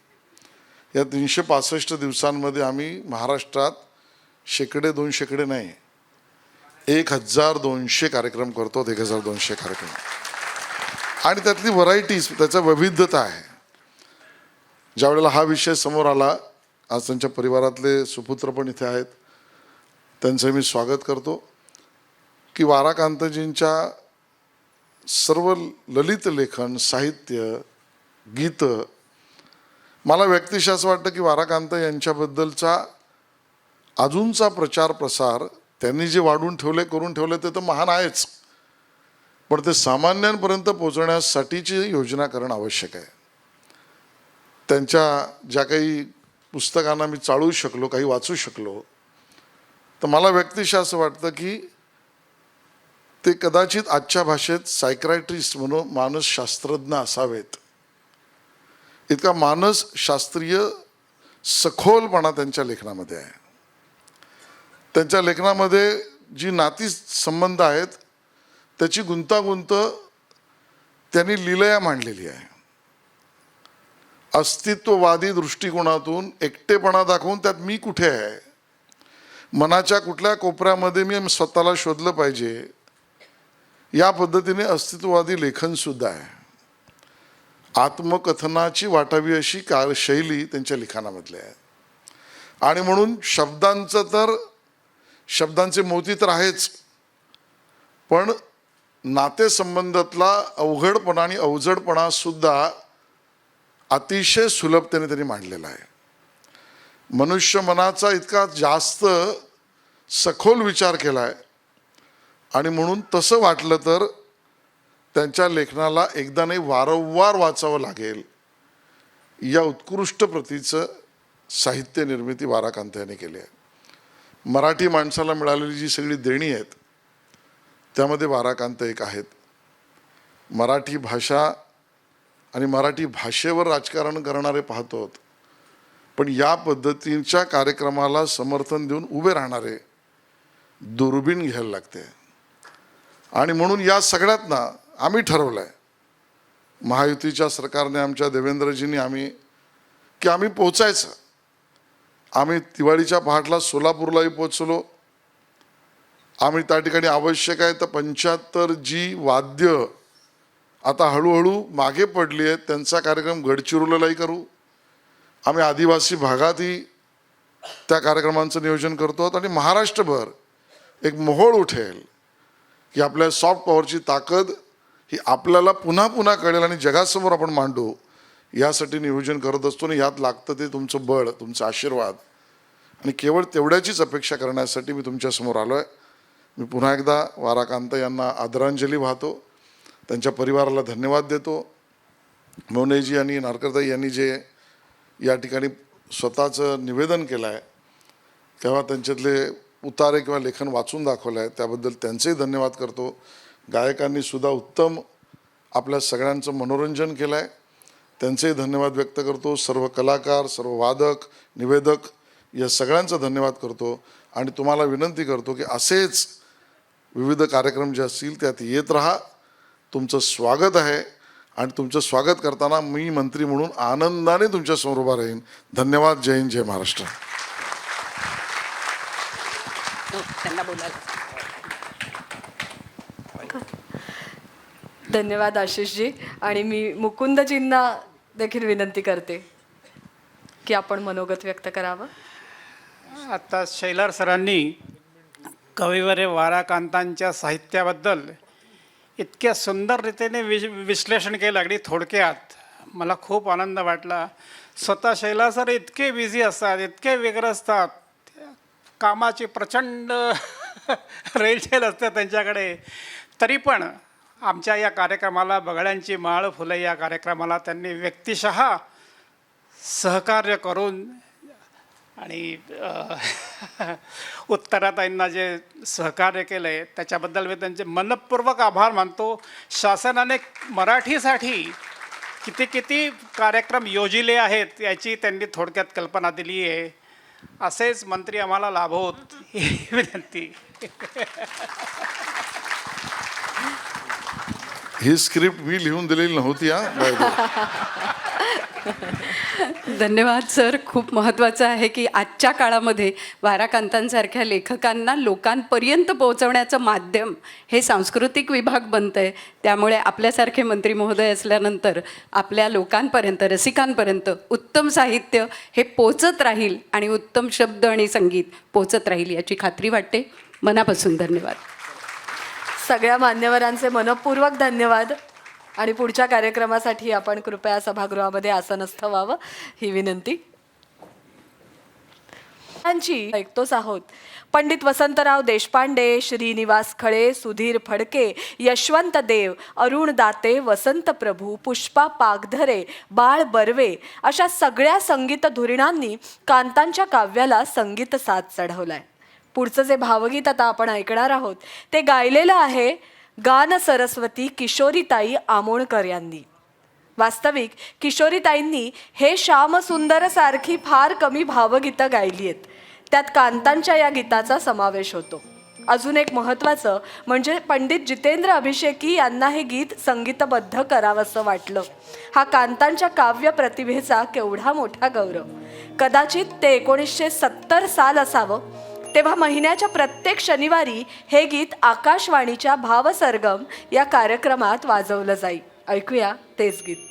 या 365 दिवसांमध्ये आम्ही महाराष्ट्रात 100-200 नाही 1200 कार्यक्रम करतो. 1200 कार्यक्रम. आणि त्यातली व्हरायटीज, त्याचा वैविध्यता आहे. ज्या वेळेला हा विषय समोर आला, आज त्यांच्या परिवारातले सुपुत्र पण इथे आहेत, त्यांचं मी स्वागत करतो की वाराकांतजींच्या सर्व ललित लेखन, साहित्य, गीत, मला व्यक्तिशः असं वाटतं की वाराकांत यांच्याबद्दलचा अजूनचा प्रचार प्रसार त्यांनी जे वाढून ठेवले, करून ठेवले ते तर महान आहेच, पण ते सामान्यांपर्यंत पोहोचवण्यासाठीची योजना करणं आवश्यक आहे. त्यांच्या ज्या काही पुस्तकांना मी चाळू शकलो, काही वाचू शकलो, तर मला व्यक्तिशः असं वाटतं की ते कदाचित आजच्या भाषेत सायक्रॅट्रिस्ट म्हणून मानसशास्त्रज्ञ असावेत. इतका मानसशास्त्रीय सखोलपणा त्यांच्या लेखनामध्ये आहे. त्यांच्या लेखनामध्ये जी नाती संबंध आहेत त्याची गुंतागुंत त्यांनी लीलया मांडलेली आहे. अस्तित्ववादी दृष्टिकोनातून एकटेपणा दाखवून त्यात मी कुठे आहे, मनाच्या कुठल्या कोपऱ्यामध्ये मी स्वतःला शोधलं पाहिजे, या पद्धतीने अस्तित्ववादी लेखन सुद्धा आहे. आत्मकथनाची वाटावी अशी शैली त्यांच्या लिखाणामधली आहे. आणि म्हणून शब्दांचे मोती तर आहेच, पण नातेसंबंधातला अवघडपणा आणि अवजडपणा सुद्धा अतिशय सुलभतेने त्यांनी मांडलेला आहे. मनुष्य मनाचा इतका जास्त सखोल विचार केला आहे. आणि म्हणून तसं वाटलं तर त्यांच्या लेखनाला एकदा नाही वारंवार वाचावं लागेल. या उत्कृष्ट प्रतीचं साहित्य निर्मिती वाराकांत यांनी केली आहे. मराठी माणसाला मिळालेली जी सगळी देणी आहेत त्यामध्ये वाराकांत एक आहेत. मराठी भाषा आणि मराठी भाषेवर राजकारण करणारे पाहतो, पण या पद्धतीच्या कार्यक्रमाला समर्थन देऊन उभे राहणारे दुर्बीण घ्यायला लागते. आणि म्हणून या सगळ्यात ना आम्ही ठरवलं आहे, महायुतीच्या सरकारने, आमच्या देवेंद्रजींनी आम्ही पोचायचं. आम्ही दिवाळीच्या पहाटला सोलापूरलाही पोचलो. आम्ही त्या ठिकाणी आवश्यक आहे तर 75 जी वाद्य आता हळूहळू मागे पडली आहेत त्यांचा कार्यक्रम गडचिरोलीलाही करू. आम्ही आदिवासी भागातही त्या कार्यक्रमांचं नियोजन करतो. आणि महाराष्ट्रभर एक मोहोळ उठेल की आपल्या सॉफ्ट पॉवरची ताकद ही आपल्याला पुन्हा पुन्हा कळेल आणि जगासमोर आपण मांडू, यासाठी नियोजन करत असतो. आणि यात लागतं ते तुमचं बळ, तुमचा आशीर्वाद. आणि केवळ तेवढ्याचीच अपेक्षा करण्यासाठी मी तुमच्यासमोर आलो आहे. मी पुन्हा एकदा वाराकांत यांना आदरांजली वाहतो, त्यांच्या परिवाराला धन्यवाद देतो. मोनेजी आणि नारकरताई यांनी जे या ठिकाणी स्वतःचं निवेदन केलं आहे, तेव्हा त्यांच्यातले उतारे किंवा लेखन वाचून दाखवलं आहे, त्याबद्दल त्यांचेही धन्यवाद करतो. गायकांनी सुद्धा उत्तम आपल्या सगळ्यांचं मनोरंजन केलं आहे, त्यांचेही धन्यवाद व्यक्त करतो. सर्व कलाकार, सर्व वादक, निवेदक या सगळ्यांचा धन्यवाद करतो. आणि तुम्हाला विनंती करतो की असेच विविध कार्यक्रम जे असतील त्यात येत राहा. तुमचं स्वागत आहे. आणि तुमचं स्वागत करताना मी मंत्री म्हणून आनंदाने तुमच्यासमोर उभा राहीन. धन्यवाद. जय हिंद, जय महाराष्ट्र. धन्यवाद आशिषजी. आणि मी मुकुंदजींना देखील विनंती करते की आपण मनोगत व्यक्त करावं. आता शैलार सरांनी कविवरे वाराकांतांच्या साहित्याबद्दल इतक्या सुंदर रीतीने विश्लेषण केलं. अगदी थोडक्यात मला खूप आनंद वाटला. स्वतः शैलार सर इतके बिझी असतात, इतके वेगळे असतात, कामाची प्रचंड रेलचेल असते त्यांच्याकडे, तरी पण आमच्या या कार्यक्रमाला बगड्यांची माळ फुले या कार्यक्रमाला त्यांनी व्यक्तिशः सहकार्य करून आणि उत्तराताईंना जे सहकार्य केलं आहे त्याच्याबद्दल मी त्यांचे मनपूर्वक आभार मानतो. शासनाने मराठीसाठी किती किती कार्यक्रम योजिले आहेत याची त्यांनी थोडक्यात कल्पना दिली आहे. असेच मंत्री आम्हाला लाभोत ही विनंती. ही स्क्रिप्ट मी लिहून दिलेली नव्हती धन्यवाद सर. खूप महत्त्वाचं आहे की आजच्या काळामध्ये वाराकांतांसारख्या लेखकांना लोकांपर्यंत पोहोचवण्याचं माध्यम हे सांस्कृतिक विभाग बनतं आहे. त्यामुळे आपल्यासारखे मंत्री महोदय असल्यानंतर आपल्या लोकांपर्यंत, रसिकांपर्यंत उत्तम साहित्य हे पोचत राहील आणि उत्तम शब्द आणि संगीत पोचत राहील याची खात्री वाटते. मनापासून धन्यवाद. सगळ्या मान्यवरांचे मनपूर्वक धन्यवाद. आणि पुढच्या कार्यक्रमासाठी आपण कृपया सभागृहामध्ये आसनस्थ व्हावं ही विनंती. ऐकतोच आहोत. पंडित वसंतराव देशपांडे, श्रीनिवास खळे, सुधीर फडके, यशवंत देव, अरुण दाते, वसंत प्रभू, पुष्पा पागधरे, बाळ बर्वे अशा सगळ्या संगीत धुरीणांनी कांतांच्या काव्याला संगीत साथ चढवलाय. पुढचं जे भावगीत आता आपण ऐकणार आहोत ते गायलेलं आहे गान सरस्वती किशोरीताई आमोणकर यांनी. वास्तविक किशोरीताईंनी हे श्यामसुंदर सारखी फार कमी भावगीतं गायली आहेत. त्यात कांतांच्या या गीताचा समावेश होतो. अजून एक महत्त्वाचं म्हणजे पंडित जितेंद्र अभिषेकी यांना हे गीत संगीतबद्ध करावंसं वाटलं. हा कांतांच्या काव्य प्रतिभेचा केवढा मोठा गौरव. कदाचित ते 1970 साल असावं. तेव्हा महिन्याच्या प्रत्येक शनिवारी हे गीत आकाशवाणीच्या भावसरगम या कार्यक्रमात वाजवलं जाई. ऐकूया तेच गीत.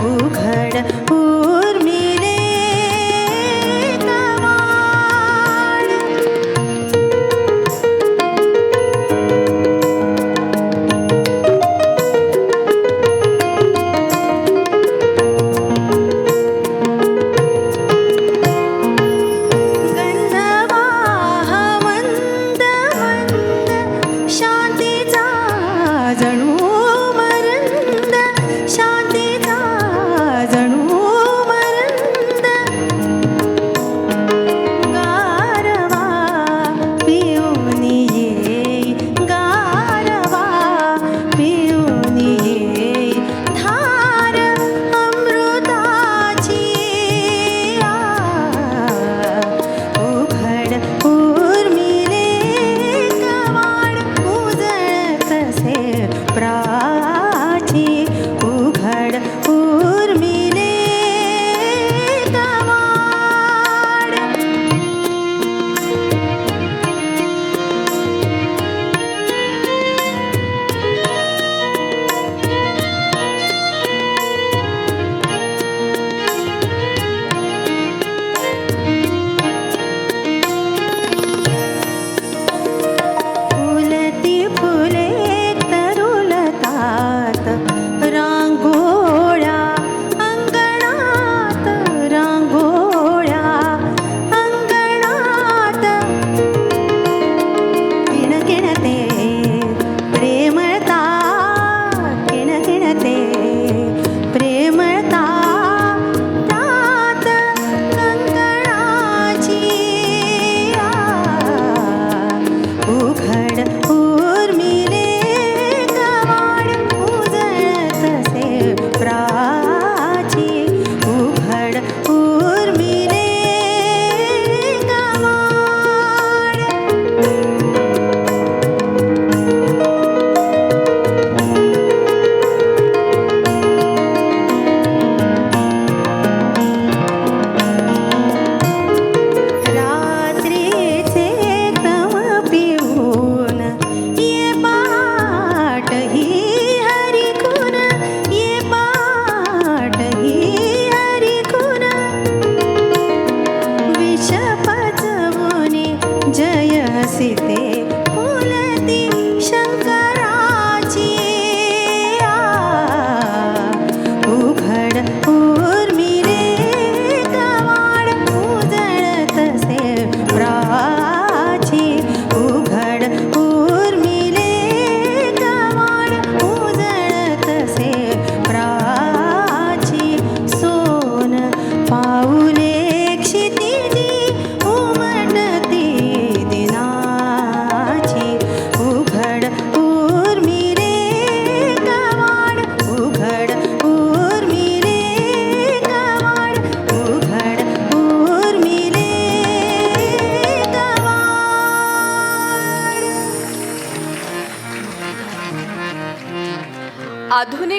उघड उर्मिले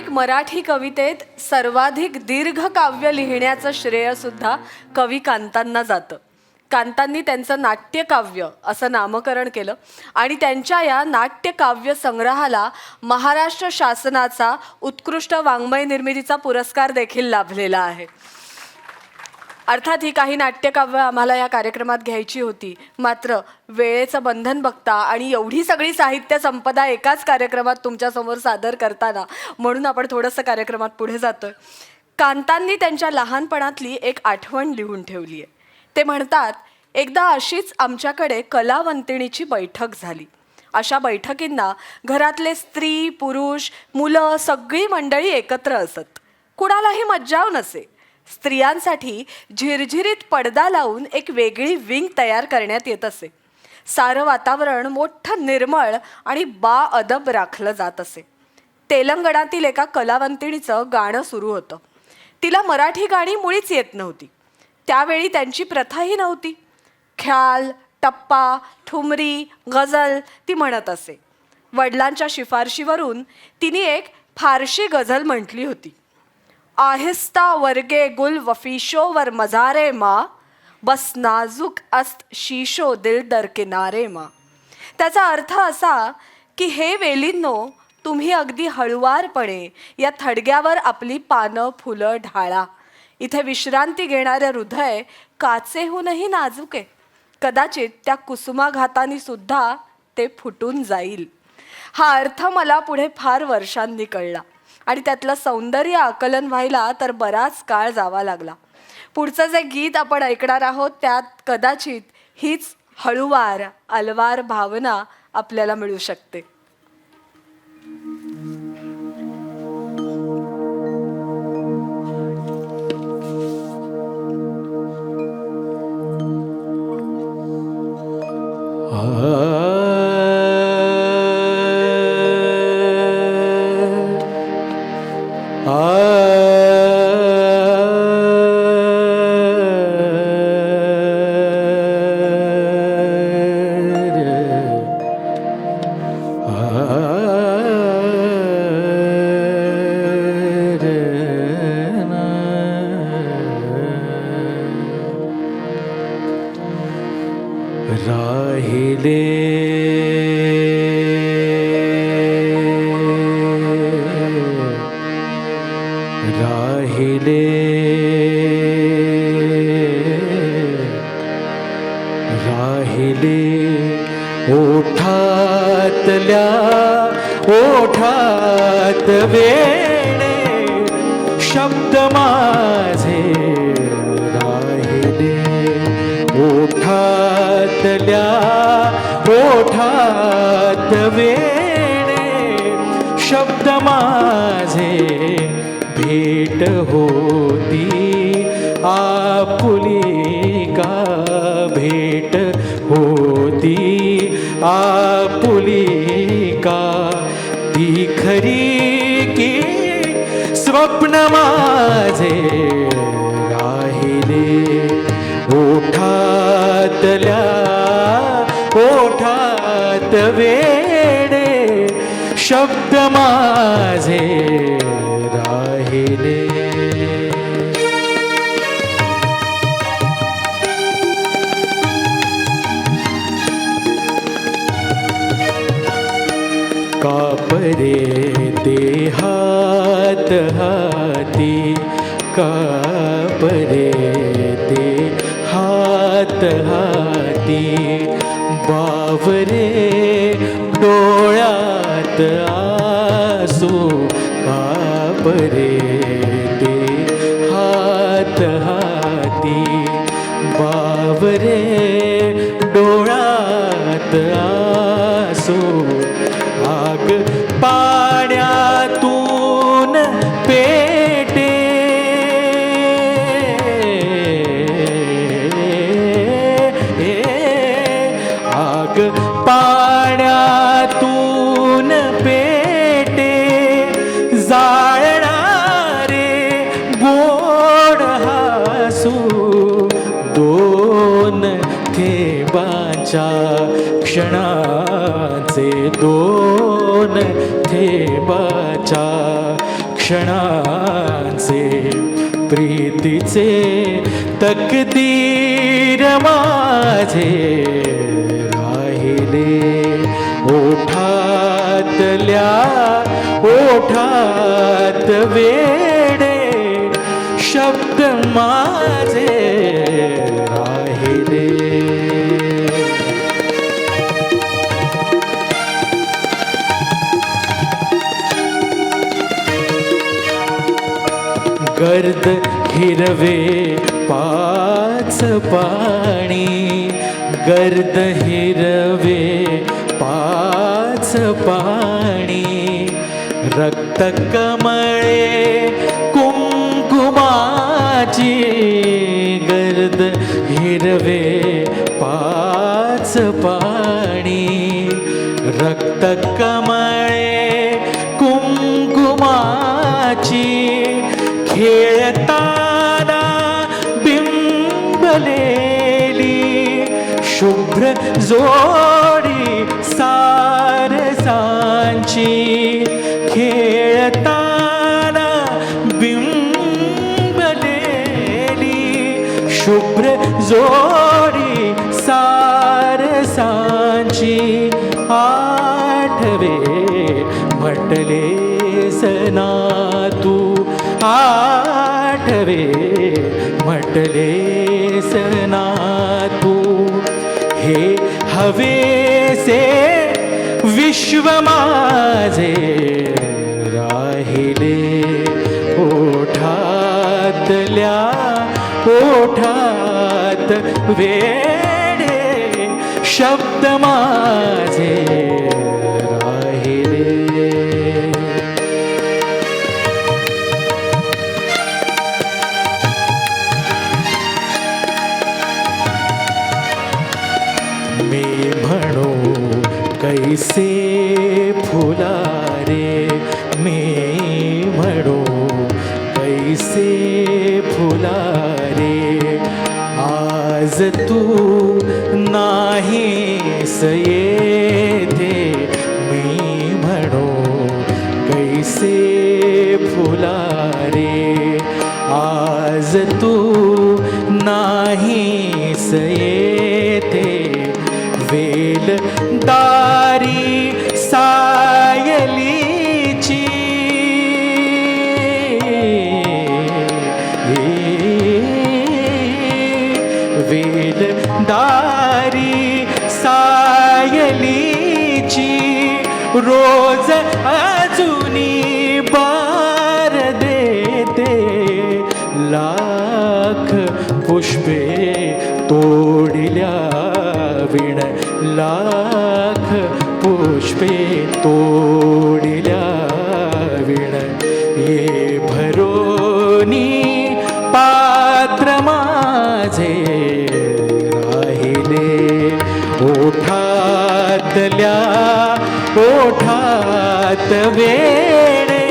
सर्वाधिक मराठी कवितेत सर्वाधिक दीर्घ काव्य लिहिण्याचं श्रेय सुद्धा कवी कांतांना जातं. कांतांनी त्यांचं नाट्यकाव्य असं नामकरण केलं आणि त्यांच्या या नाट्यकाव्य संग्रहाला महाराष्ट्र शासनाचा उत्कृष्ट वाङ्मय निर्मितीचा पुरस्कार देखील लाभलेला आहे. अर्थात ही काही नाट्यकाव्य आम्हाला या कार्यक्रमात घ्यायची होती, मात्र वेळेचं बंधन बघता आणि एवढी सगळी साहित्य संपदा एकाच कार्यक्रमात तुमच्यासमोर सादर करताना म्हणून आपण थोडंसं कार्यक्रमात पुढे जातोय. कांतांनी त्यांच्या लहानपणातली एक आठवण लिहून ठेवली आहे. ते म्हणतात, एकदा अशीच आमच्याकडे कलावंतिणीची बैठक झाली. अशा बैठकींना घरातले स्त्री पुरुष मुलं सगळी मंडळी एकत्र असत. कुणालाही मज्जाव नसे. स्त्रियांसाठी झिरझिरीत पडदा लावून एक वेगळी विंग तयार करण्यात येत असे. सारं वातावरण मोठं निर्मळ आणि बाअदब राखलं जात असे. तेलंगणातील एका कलावंतिणीचं गाणं सुरू होतं. तिला मराठी गाणी मुळीच येत नव्हती. त्यावेळी त्यांची प्रथाही नव्हती. ख्याल, टप्पा, ठुमरी, गझल ती म्हणत असे. वडिलांच्या शिफारशीवरून तिने एक फारशी गझल म्हटली होती. आहिस्ता वर्गे गुल वफीशो वर मजारे मा, बस नाजुक अस्त शीशो दिल दर किनारे मा. त्याचा अर्थ असा की हे वेलींनो, तुम्ही अगदी हळुवारपणे या थडग्यावर आपली पानं फुलं ढाळा. इथे विश्रांती घेणारे हृदय काचेहूनही नाजूक आहे. कदाचित त्या कुसुमाघाताने सुद्धा ते फुटून जाईल. हा अर्थ मला पुढे फार वर्षांनी कळला आणि त्यातलं सौंदर्य आकलन व्हायला तर बराच काळ जावा लागला. पुढचं जे गीत आपण ऐकणार आहोत त्यात कदाचित हीच हळुवार अलवार भावना आपल्याला मिळू शकते. ओठात वेणे शब्द माझे राहिले. ओठातल्या ओठात वेणे शब्द माझे भेट होती आपुली का भेट होती आपुली का. ती खरी की स्वप्न माझे राहिले. ओठातल्या ओठात वेडे शब्द माझे राहिले. कापरे ते हात हाती कापरे ते हात हाती. बावरे डोळ्यात आसू कापरे ते हात हाती. बावरे डोळ्यात आसू आग पाण्यातून पेटे. आग पाण्यातून पेटे जाळणारे गोड हसू. दोन थेंबांच्या क्षणाचे दोन थेंबाच्या क्षणांचे प्रीतीचे तकदीर माझे राहिले ओठातल्या ओठात वेडे शब्द माझे राहिले. गर्द हिरवे पाच पाणी गर्द हिरवे पाच पाणी रक्त कमळे कुंकुमाची गर्द हिरवे पाच पाणी रक्त कमळे कुंकुमाची खेळताना बिंबलेली शुभ्र जोडी सारसांची खेळताना बिंबलेली शुभ्र जोडी सारसांची आठवे म्हटले सना तू आठवे म्हटले सना तू हे हवेसे विश्व माझे राहिले ओठातल्या ओठात वेडे शब्द माझे राहिले. मी म्हणू कैसे फुलारे मी म्हणू कैसे फुलारे आज तू नाहीस येथे मी म्हणू कैसे फुलारे आज तू नाहीस येथे वेल दारी सायलीची वेल दारी सायलीची रोज अजूनी बार देते लाख पुष्पे तोडिल्या विण लाख पुष्पे तोडिल्या विण ये भरोनी पात्र माझे राहिले ओठातल्या ओठात वेडे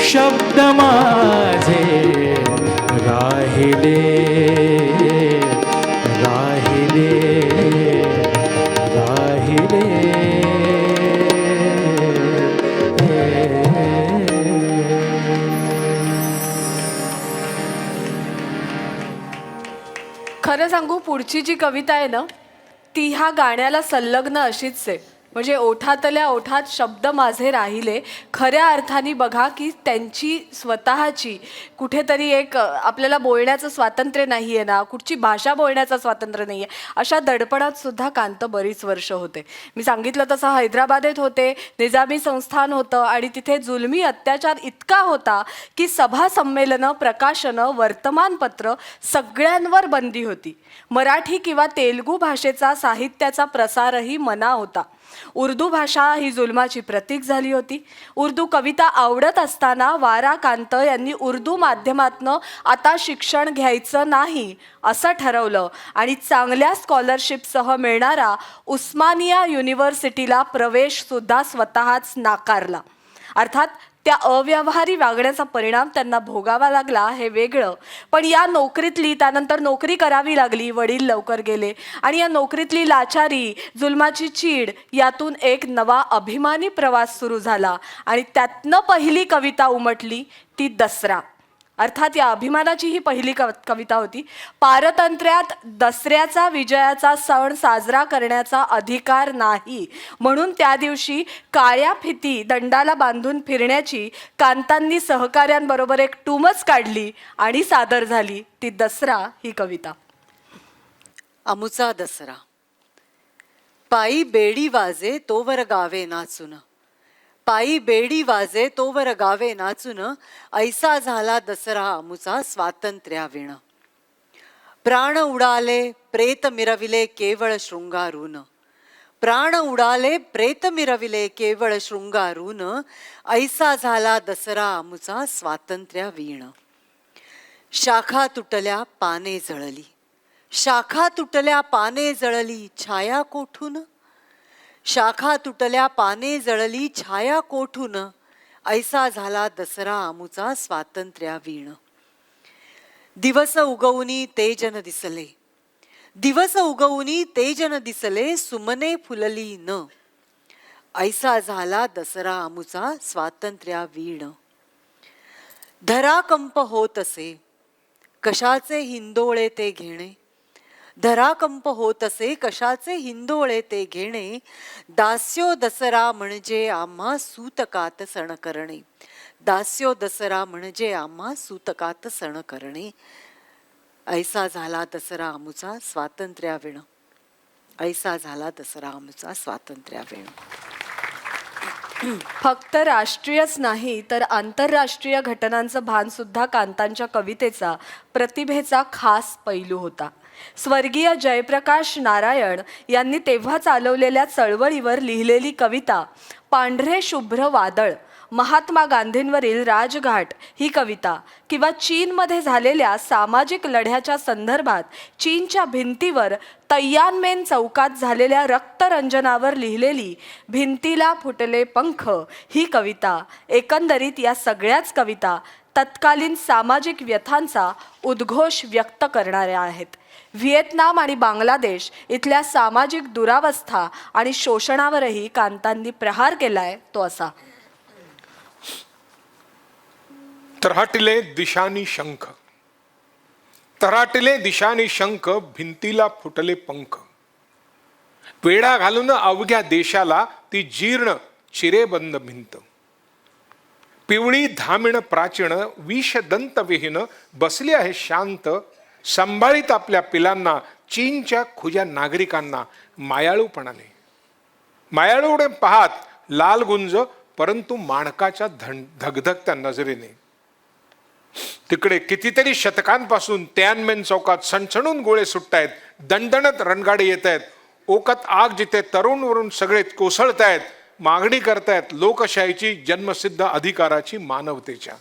शब्द माझे राहिले राहिले राहिले. खरं सांगू, पुढची जी कविता आहे ना ती ह्या गाण्याला संलग्न अशीच आहे. म्हणजे ओठातल्या ओठात शब्द माझे राहिले, खऱ्या अर्थाने बघा की त्यांची स्वतःची कुठेतरी एक आपल्याला बोलण्याचं स्वातंत्र्य नाही आहे ना, कुठची भाषा बोलण्याचं स्वातंत्र्य नाही आहे, अशा दडपणात सुद्धा कांत बरीच वर्ष होते. मी सांगितलं तसं हैदराबादेत होते, निजामी संस्थान होतं आणि तिथे जुलमी अत्याचार इतका होता की सभा संमेलनं, प्रकाशनं, वर्तमानपत्र सगळ्यांवर बंदी होती. मराठी किंवा तेलुगू भाषेचा साहित्याचा प्रसारही मना होता. उर्दू भाषा ही जुलमाची प्रतीक झाली होती. उर्दू कविता आवडत असताना वारा कांत यांनी उर्दू माध्यमातनं आता शिक्षण घ्यायचं नाही असं ठरवलं आणि चांगल्या स्कॉलरशिपसह मिळणारा उस्मानिया युनिव्हर्सिटीला प्रवेशसुद्धा स्वतःच नाकारला. अर्थात त्या अव्यवहारी वागण्याचा परिणाम त्यांना भोगावा लागला हे वेगळं, पण या नोकरीतली त्यानंतर नोकरी करावी लागली, वडील लवकर गेले आणि या नोकरीतली लाचारी, जुलमाची चीड यातून एक नवा अभिमानी प्रवास सुरू झाला आणि त्यातनं पहिली कविता उमटली ती दसरा. अर्थात या अभिमानाची ही पहिली कविता होती. पारतंत्र्यात दसऱ्याचा विजयाचा सण साजरा करण्याचा अधिकार नाही म्हणून त्या दिवशी काळ्या फिती दंडाला बांधून फिरण्याची कांतांनी सहकाऱ्यांबरोबर एक टूमच काढली आणि सादर झाली ती दसरा ही कविता. आमुचा दसरा. पायी बेडी वाजे तोवर गावे नाचून, पायी बेडी वाजे तोवर गावे नाचून, ऐसा झाला दसरा आमुचा स्वातंत्र्याविण. प्राण उडाले प्रेत मिरविले केवळ शृंगारून, प्राण उडाले प्रेत मिरविले केवळ शृंगारून, ऐसा झाला दसरा आमुचा स्वातंत्र्याविण. शाखा तुटल्या पाने जळली, शाखा तुटल्या पाने जळली छाया कोठून, शाखा तुटल्या पाने जळली छाया कोठून, ऐसा झाला दसरा आमुचा स्वातंत्र्याविण. दिवस उगवुनी तेजन दिसले, दिवस उगवुनी तेजन दिसले, सुमने फुलली न, ऐसा झाला दसरा आमुचा स्वातंत्र्याविण. धराकंप होत असे कशाचे हिंदोळे ते घेणे, धराकंप होत असे कशाचे हिंदोळे ते घेणे, दास्यो दसरा म्हणजे आम्हा सूतकात सण करणे, दास्यो दसरा म्हणजे आम्हा सूतकात सण करणे, ऐसा झाला दसरा आमुचा स्वातंत्र्याविण, ऐसा झाला दसरा आमुचा स्वातंत्र्याविण. फक्त राष्ट्रीयच नाही तर आंतरराष्ट्रीय घटनांचं भान सुद्धा कांतांच्या कवितेचा प्रतिभेचा खास पैलू होता. स्वर्गीय जयप्रकाश नारायण यांनी तेव्हा चालवलेल्या चळवळीवर लिहिलेली कविता पांढरे शुभ्र वादळ, महात्मा गांधींवरील राजघाट ही कविता किंवा चीनमध्ये झालेल्या सामाजिक लढ्याच्या संदर्भात चीनच्या भिंतीवर तय्यानमेन चौकात झालेल्या रक्तरंजनावर लिहिलेली भिंतीला फुटले पंख ही कविता, एकंदरीत या सगळ्याच कविता तत्कालीन सामाजिक व्यथांचा उद्घोष व्यक्त करणाऱ्या आहेत. व्हिएतनाम आणि बांगलादेश इथल्या सामाजिक दुरावस्था आणि शोषणावरही कांतांनी प्रहार केलाय तो असा. तऱ्हाटिले दिशानी शंख, तऱ्हाटिले दिशानी शंख, भिंतीला फुटले पंख, वेढा घालून अवघ्या देशाला ती जीर्ण चिरेबंद भिंत, पिवळी धामिण प्राचीण विषदंत विहीन बसली आहे शांत, संभाळीत आपल्या पिलांना चीनच्या खुज्या नागरिकांना मायाळूपणाने. मायाळूकडे पाहात लाल गुंज परंतु माणकाच्या धगधगत्या नजरेने. तिकडे कितीतरी शतकांपासून तियानमेन चौकात सणसणून गोळे सुटतायत, दणदणत रणगाडे येत आहेत, ओकत आग जिथे तरुण वरून सगळे कोसळतायत, मागणी करतायत लोकशाहीची, जन्मसिद्ध अधिकाराची, मानवतेच्या.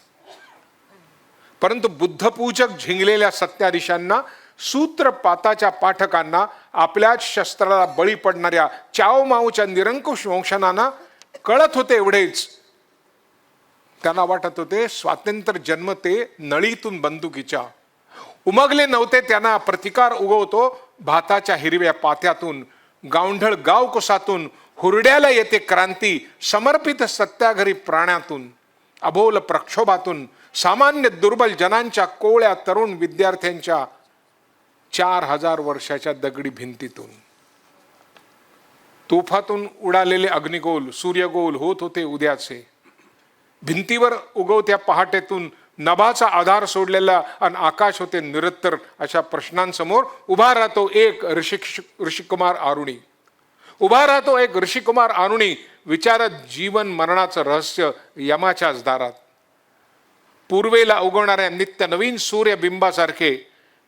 परंतु बुद्धपूजक झिंगलेल्या सत्याधीशांना, सूत्रपाताच्या पाठकांना, आपल्याच शस्त्राला बळी पडणाऱ्या चाओ माओच्या निरंकुश वंशनांना कळत होते एवढेच. त्यांना वाटत होते स्वातंत्र्य जन्मते नळीतून बंदुकीच्या. उमगले नव्हते त्यांना प्रतिकार उगवतो भाताच्या हिरव्या पात्यातून, गावंढळ गावकुसातून हुरड्याला येते क्रांती, समर्पित सत्याग्रही प्राण्यातून, अबोल प्रक्षोभातून, सामान्य दुर्बल जनांच्या कोवळ्या तरुण विद्यार्थ्यांच्या 4000 वर्षाच्या दगडी भिंतीतून. तोफातून उडालेले अग्निगोल सूर्यगोल होत होते उद्याचे. भिंतीवर उगवत्या पहाटेतून नभाचा आधार सोडलेला आणि आकाश होते निरत्तर अशा प्रश्नांसमोर उभा राहतो एक ऋषिकुमार आरुणी. उभा राहतो एक ऋषिकुमार आरुणी विचारत जीवन मरणाचं रहस्य यमाच्याच दारात. पूर्वेला उगवणाऱ्या नित्य नवीन सूर्यबिंबासारखे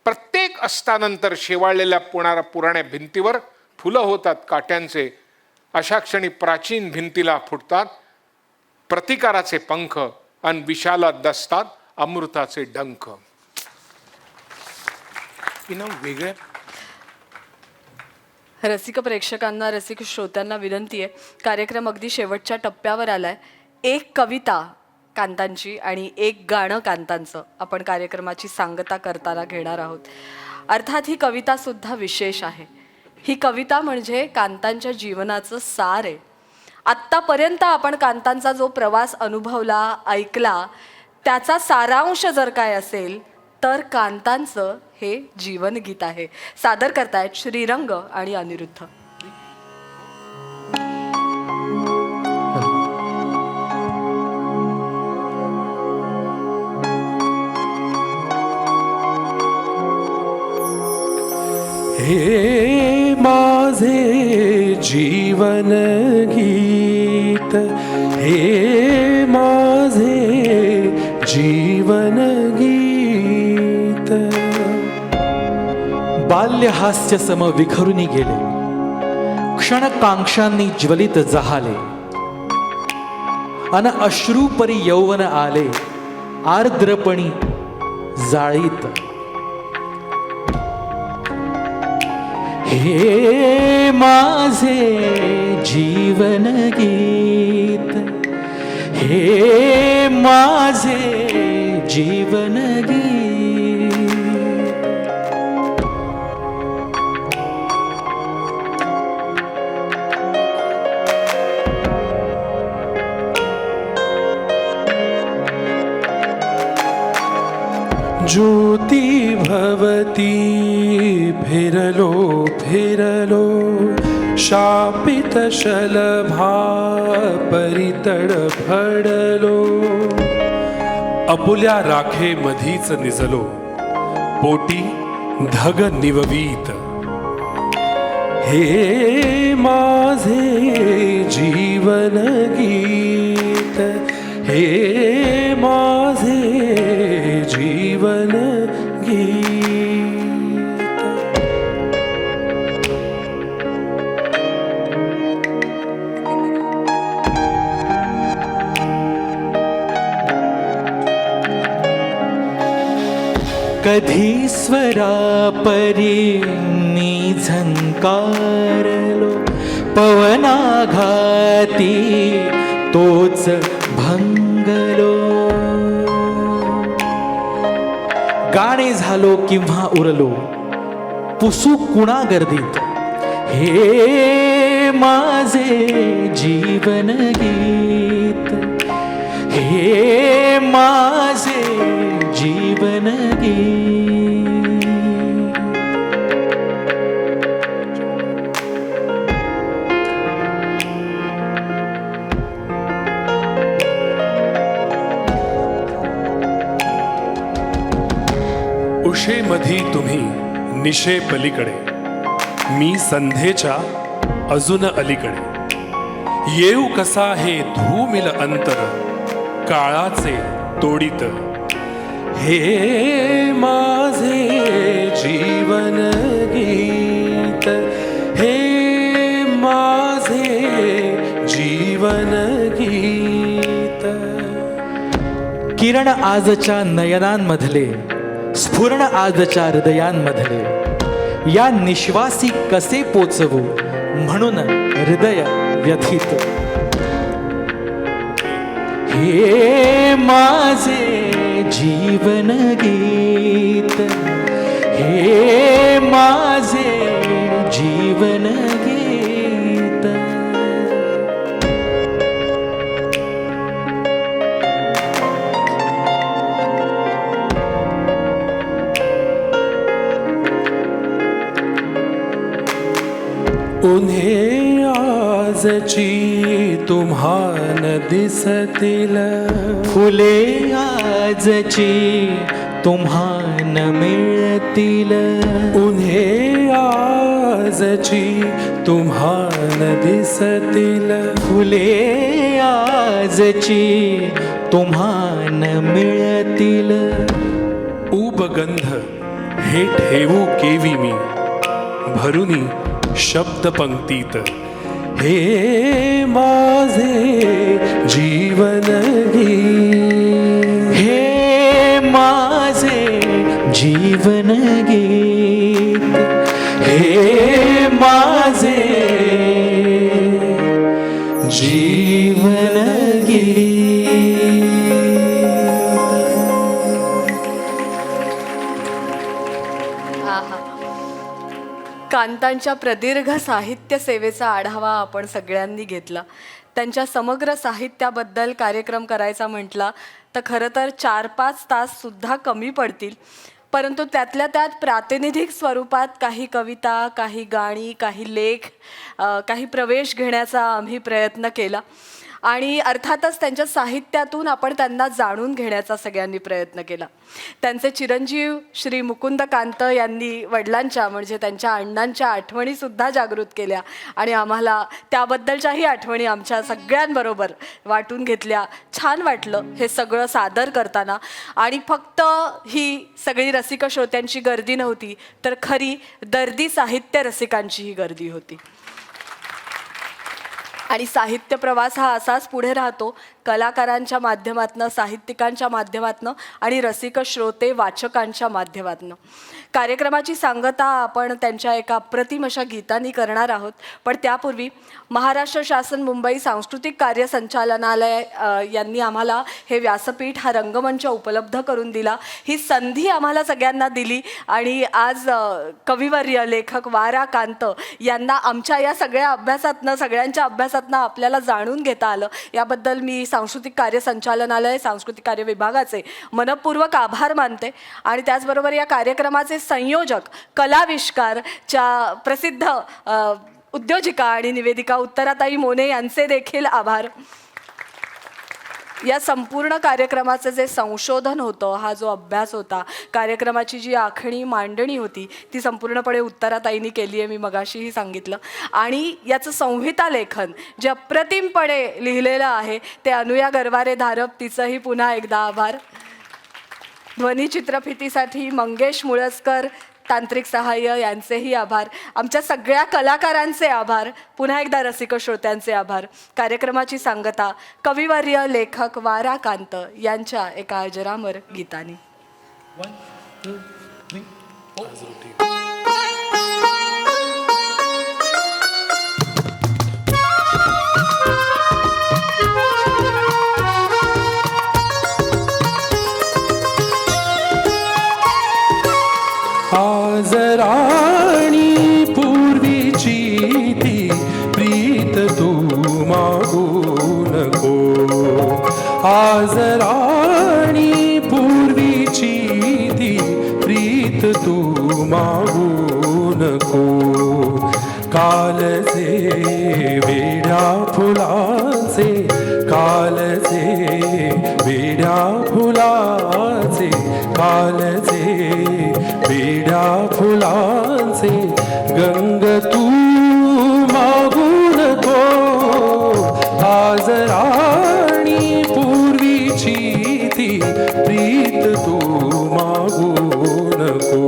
प्रत्येक अस्तानंतर शेवाळलेल्या पुराण्या भिंतीवर फुलं होतात काट्यांचे. अशा क्षणी प्राचीन भिंतीला फुटतात प्रतिकाराचे पंख आणि विषाला दसतात अमृताचे डंख. वेगळ्या रसिक प्रेक्षकांना, रसिक श्रोत्यांना विनंती आहे, कार्यक्रम अगदी शेवटच्या टप्प्यावर आलाय. एक कविता कांतांची आणि एक गाणं कांतांचं आपण कार्यक्रमाची सांगता करताना घेणार आहोत. अर्थात ही कवितासुद्धा विशेष आहे. ही कविता म्हणजे कांतांच्या जीवनाचं सार आहे. आत्तापर्यंत आपण कांतांचा जो प्रवास अनुभवला, ऐकला, त्याचा सारांश जर काय असेल तर कांतांचं हे जीवनगीत आहे. सादर करतायत श्रीरंग आणि अनिरुद्ध. हे माझे जीवन गीत, हे माझे जीवन गीत. बाल्यहास्य सम विखरुनी गेले, क्षणकांक्षांनी ज्वलित जहाले, अन अश्रूपरी यौवन आले, आर्द्रपणी जाळीत. हे माझे जीवन गीत, हे माझे जीवन गीत. ज्योती भवती फिरलो फिरलो, शापित शलभा परितड फडलो. अपुल्या राखे मधीच निजलो, पोटी धग निववीत. हे माझे जीवन गीत, हे माझे जीवन गीत. कधी स्वरा परी मी झंकारलो, पवनाघाती तोच भंगलो. गाणे झालो किंवा उरलो, पुसू कुणा गर्दीत. हे माझे जीवन गीत, हे माझे जीवन गीत. उशेमधी तुम्ही निशे पलीकडे, मी संध्येच्या अजून अलीकडे. येऊ कसा हे धूमिल अंतर, काळाचे तोडीत. हे माझे जीवन गीत, हे माझे जीवन गीत. किरण आजच्या नयनांमधले, स्फुरण आजच्या हृदयांमधले, या निश्वासी कसे पोचवू म्हणून हृदय व्यथित. हे माझे जीवन गीत, हे माझे जीवन गीत. उन्हे आजची तुम्हान दिसतील, फुले आजची तुम्हान मिळतील. उन्हे आजची तुम्हान दिसतील. फुले आजची तुम्हान मिळतील. उबगंध हे ठेवू केवी मी, भरुनी शब्द पंक्तीत. हे माझे जीवन गीत, हे माझे जीवन गीत, हे माझे जीवन गीत. कांतांच्या प्रदीर्घ साहित्य सेवेचा आढावा आपण सगळ्यांनी घेतला. त्यांच्या समग्र साहित्याबद्दल कार्यक्रम करायचा म्हटला तर खरं तर 4-5 ताससुद्धा कमी पडतील. परंतु त्यातल्या त्यात प्रातिनिधिक स्वरूपात काही कविता, काही गाणी, काही लेख, काही प्रवेश घेण्याचा आम्ही प्रयत्न केला. आणि अर्थातच त्यांच्या साहित्यातून आपण त्यांना जाणून घेण्याचा सगळ्यांनी प्रयत्न केला. त्यांचे चिरंजीव श्री मुकुंद कांत यांनी वडिलांच्या म्हणजे त्यांच्या अण्णांच्या आठवणीसुद्धा जागृत केल्या आणि आम्हाला त्याबद्दलच्याही आठवणी आमच्या सगळ्यांबरोबर वाटून घेतल्या. छान वाटलं हे सगळं सादर करताना. आणि फक्त ही सगळी रसिक श्रोत्यांची गर्दी नव्हती तर खरी दर्दी साहित्य रसिकांचीही गर्दी होती. आणि साहित्य प्रवास हा असाच पुढे राहतो, कलाकारांच्या माध्यमातनं, साहित्यिकांच्या माध्यमातनं आणि रसिक श्रोते वाचकांच्या माध्यमातनं. कार्यक्रमाची सांगता आपण त्यांच्या एका अप्रतिम अशा गीतांनी करणार आहोत. पण त्यापूर्वी महाराष्ट्र शासन मुंबई सांस्कृतिक कार्य संचालनालय यांनी आम्हाला हे व्यासपीठ, हा रंगमंच उपलब्ध करून दिला. ही संधी आम्हाला सगळ्यांना दिली आणि आज कविवर्य लेखक वा.रा. कांत यांना आमच्या या सगळ्या अभ्यासातनं, सगळ्यांच्या अभ्यासातनं आपल्याला जाणून घेता आलं. याबद्दल मी सांस्कृतिक कार्य संचालनालय, सांस्कृतिक कार्य विभागाचे मनपूर्वक आभार मानते. आणि त्याचबरोबर या कार्यक्रमाचे संयोजक, कलाविष्कारच्या प्रसिद्ध उद्योजिका आणि निवेदिका उत्तराताई मोने यांचे देखील आभार. या संपूर्ण कार्यक्रमाचं जे संशोधन होतं, हा जो अभ्यास होता, कार्यक्रमाची जी आखणी मांडणी होती ती संपूर्णपणे उत्तराताईंनी केली आहे, मी मगाशीही सांगितलं. आणि याचं संहिता लेखन जे अप्रतिमपणे लिहिलेलं आहे ते अनुया गरवारे धारप, तिचंही पुन्हा एकदा आभार. ध्वनिचित्रफितीसाठी मंगेश मुळसकर, तांत्रिक सहाय्य यांचेही आभार. आमच्या सगळ्या कलाकारांचे आभार. पुन्हा एकदा रसिक श्रोत्यांचे आभार. कार्यक्रमाची सांगता कविवर्य लेखक वा.रा. कांत यांच्या एका अजरामर गीतानी. आज राणी पूर्वीची ती प्रीत तू मागू नको. आज राणी पूर्वीची ती प्रीत तू मागू नको. कालचे वेड्या फुलाचे, कालचे वेड्या फुलाचे, कालचे वेड्या फुलांचे गंग तू मागू नको. आज राणी पूर्वीची ती प्रीत तू मागू नको.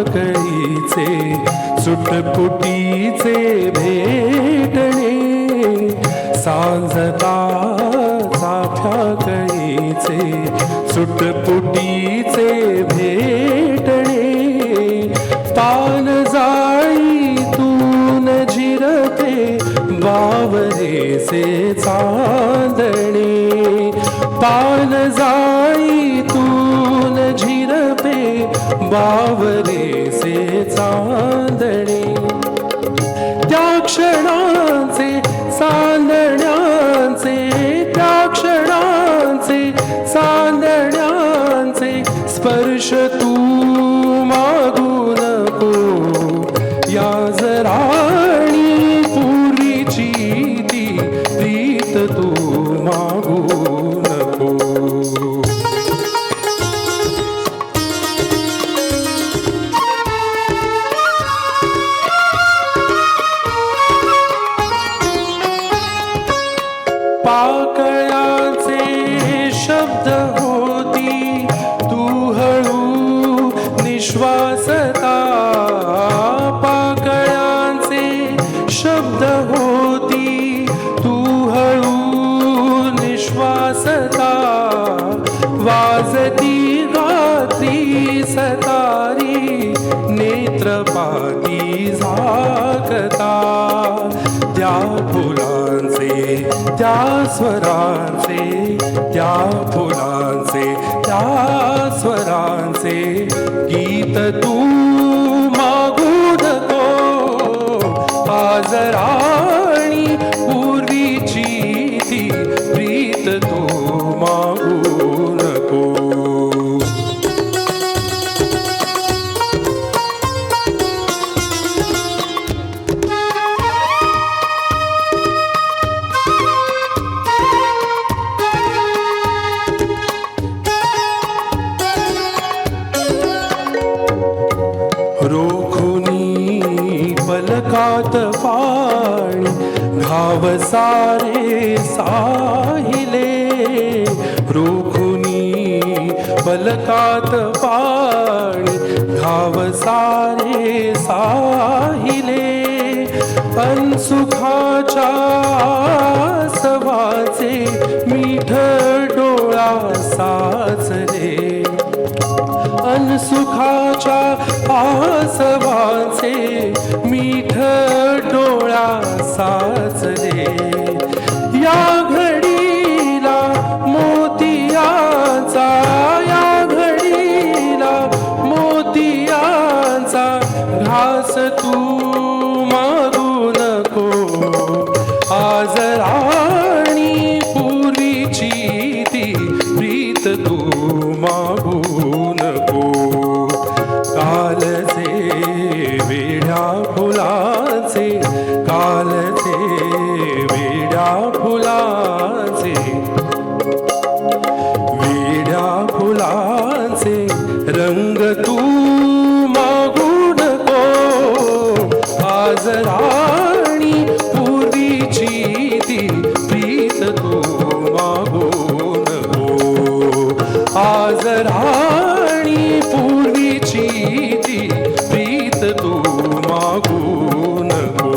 कळीचे सुटपुटीचे भेटणे, सांजता चाफ्या कळीचे सुटपुटीचे भेटणे. पान जाळीतून झिरते बावरेचे चांदणे. पान जाळीतून झिरपे बावरेचे चांदणे. त्या क्षणांचे चांदण्यांचे, त्या क्षणांचे चांदण्यांचे स्पर्श तू मागू नको. या राणी पूर्वीची ती प्रीत तू मागू नको. पाकळ्याचे शब्द होती तू हळू निश्वासता. पाकळ्यांचे शब्द होती तू हळू निश्वासता. वाजती गाती सतारी ने नेत्रपाती झाकता त्या फुलांचे त्या स्वरांचे त्या फुलांचे त्या स्वरांचे गीत तू मागू नको आज राणी पूर्वीची ती प्रीत तू मागू नको. रोखुनी पलकात पाणी घाव सारे साहिले रोखुनी पलकात पाणी घाव सारे साहिले अनसुखाच्या सवाचे मीठ डोळा साचले अनसुखाच्या आसवाचे मीठ डोळा साचले या घडीला मोतियाचा या घडीला मोतियाचा घास तू मागू नको आज राणी पूर्वीची ती प्रीत तू मागू नको. कालचे वेड्या फुलाचे कालचे वेड्या फुलाचे वेड्या फुलाचे रंग तू मागू नको आज राणी पूर्वीची ती प्रीत तू मागू नको आज राणी पूर्वीची ती प्रीत तू मागू नको.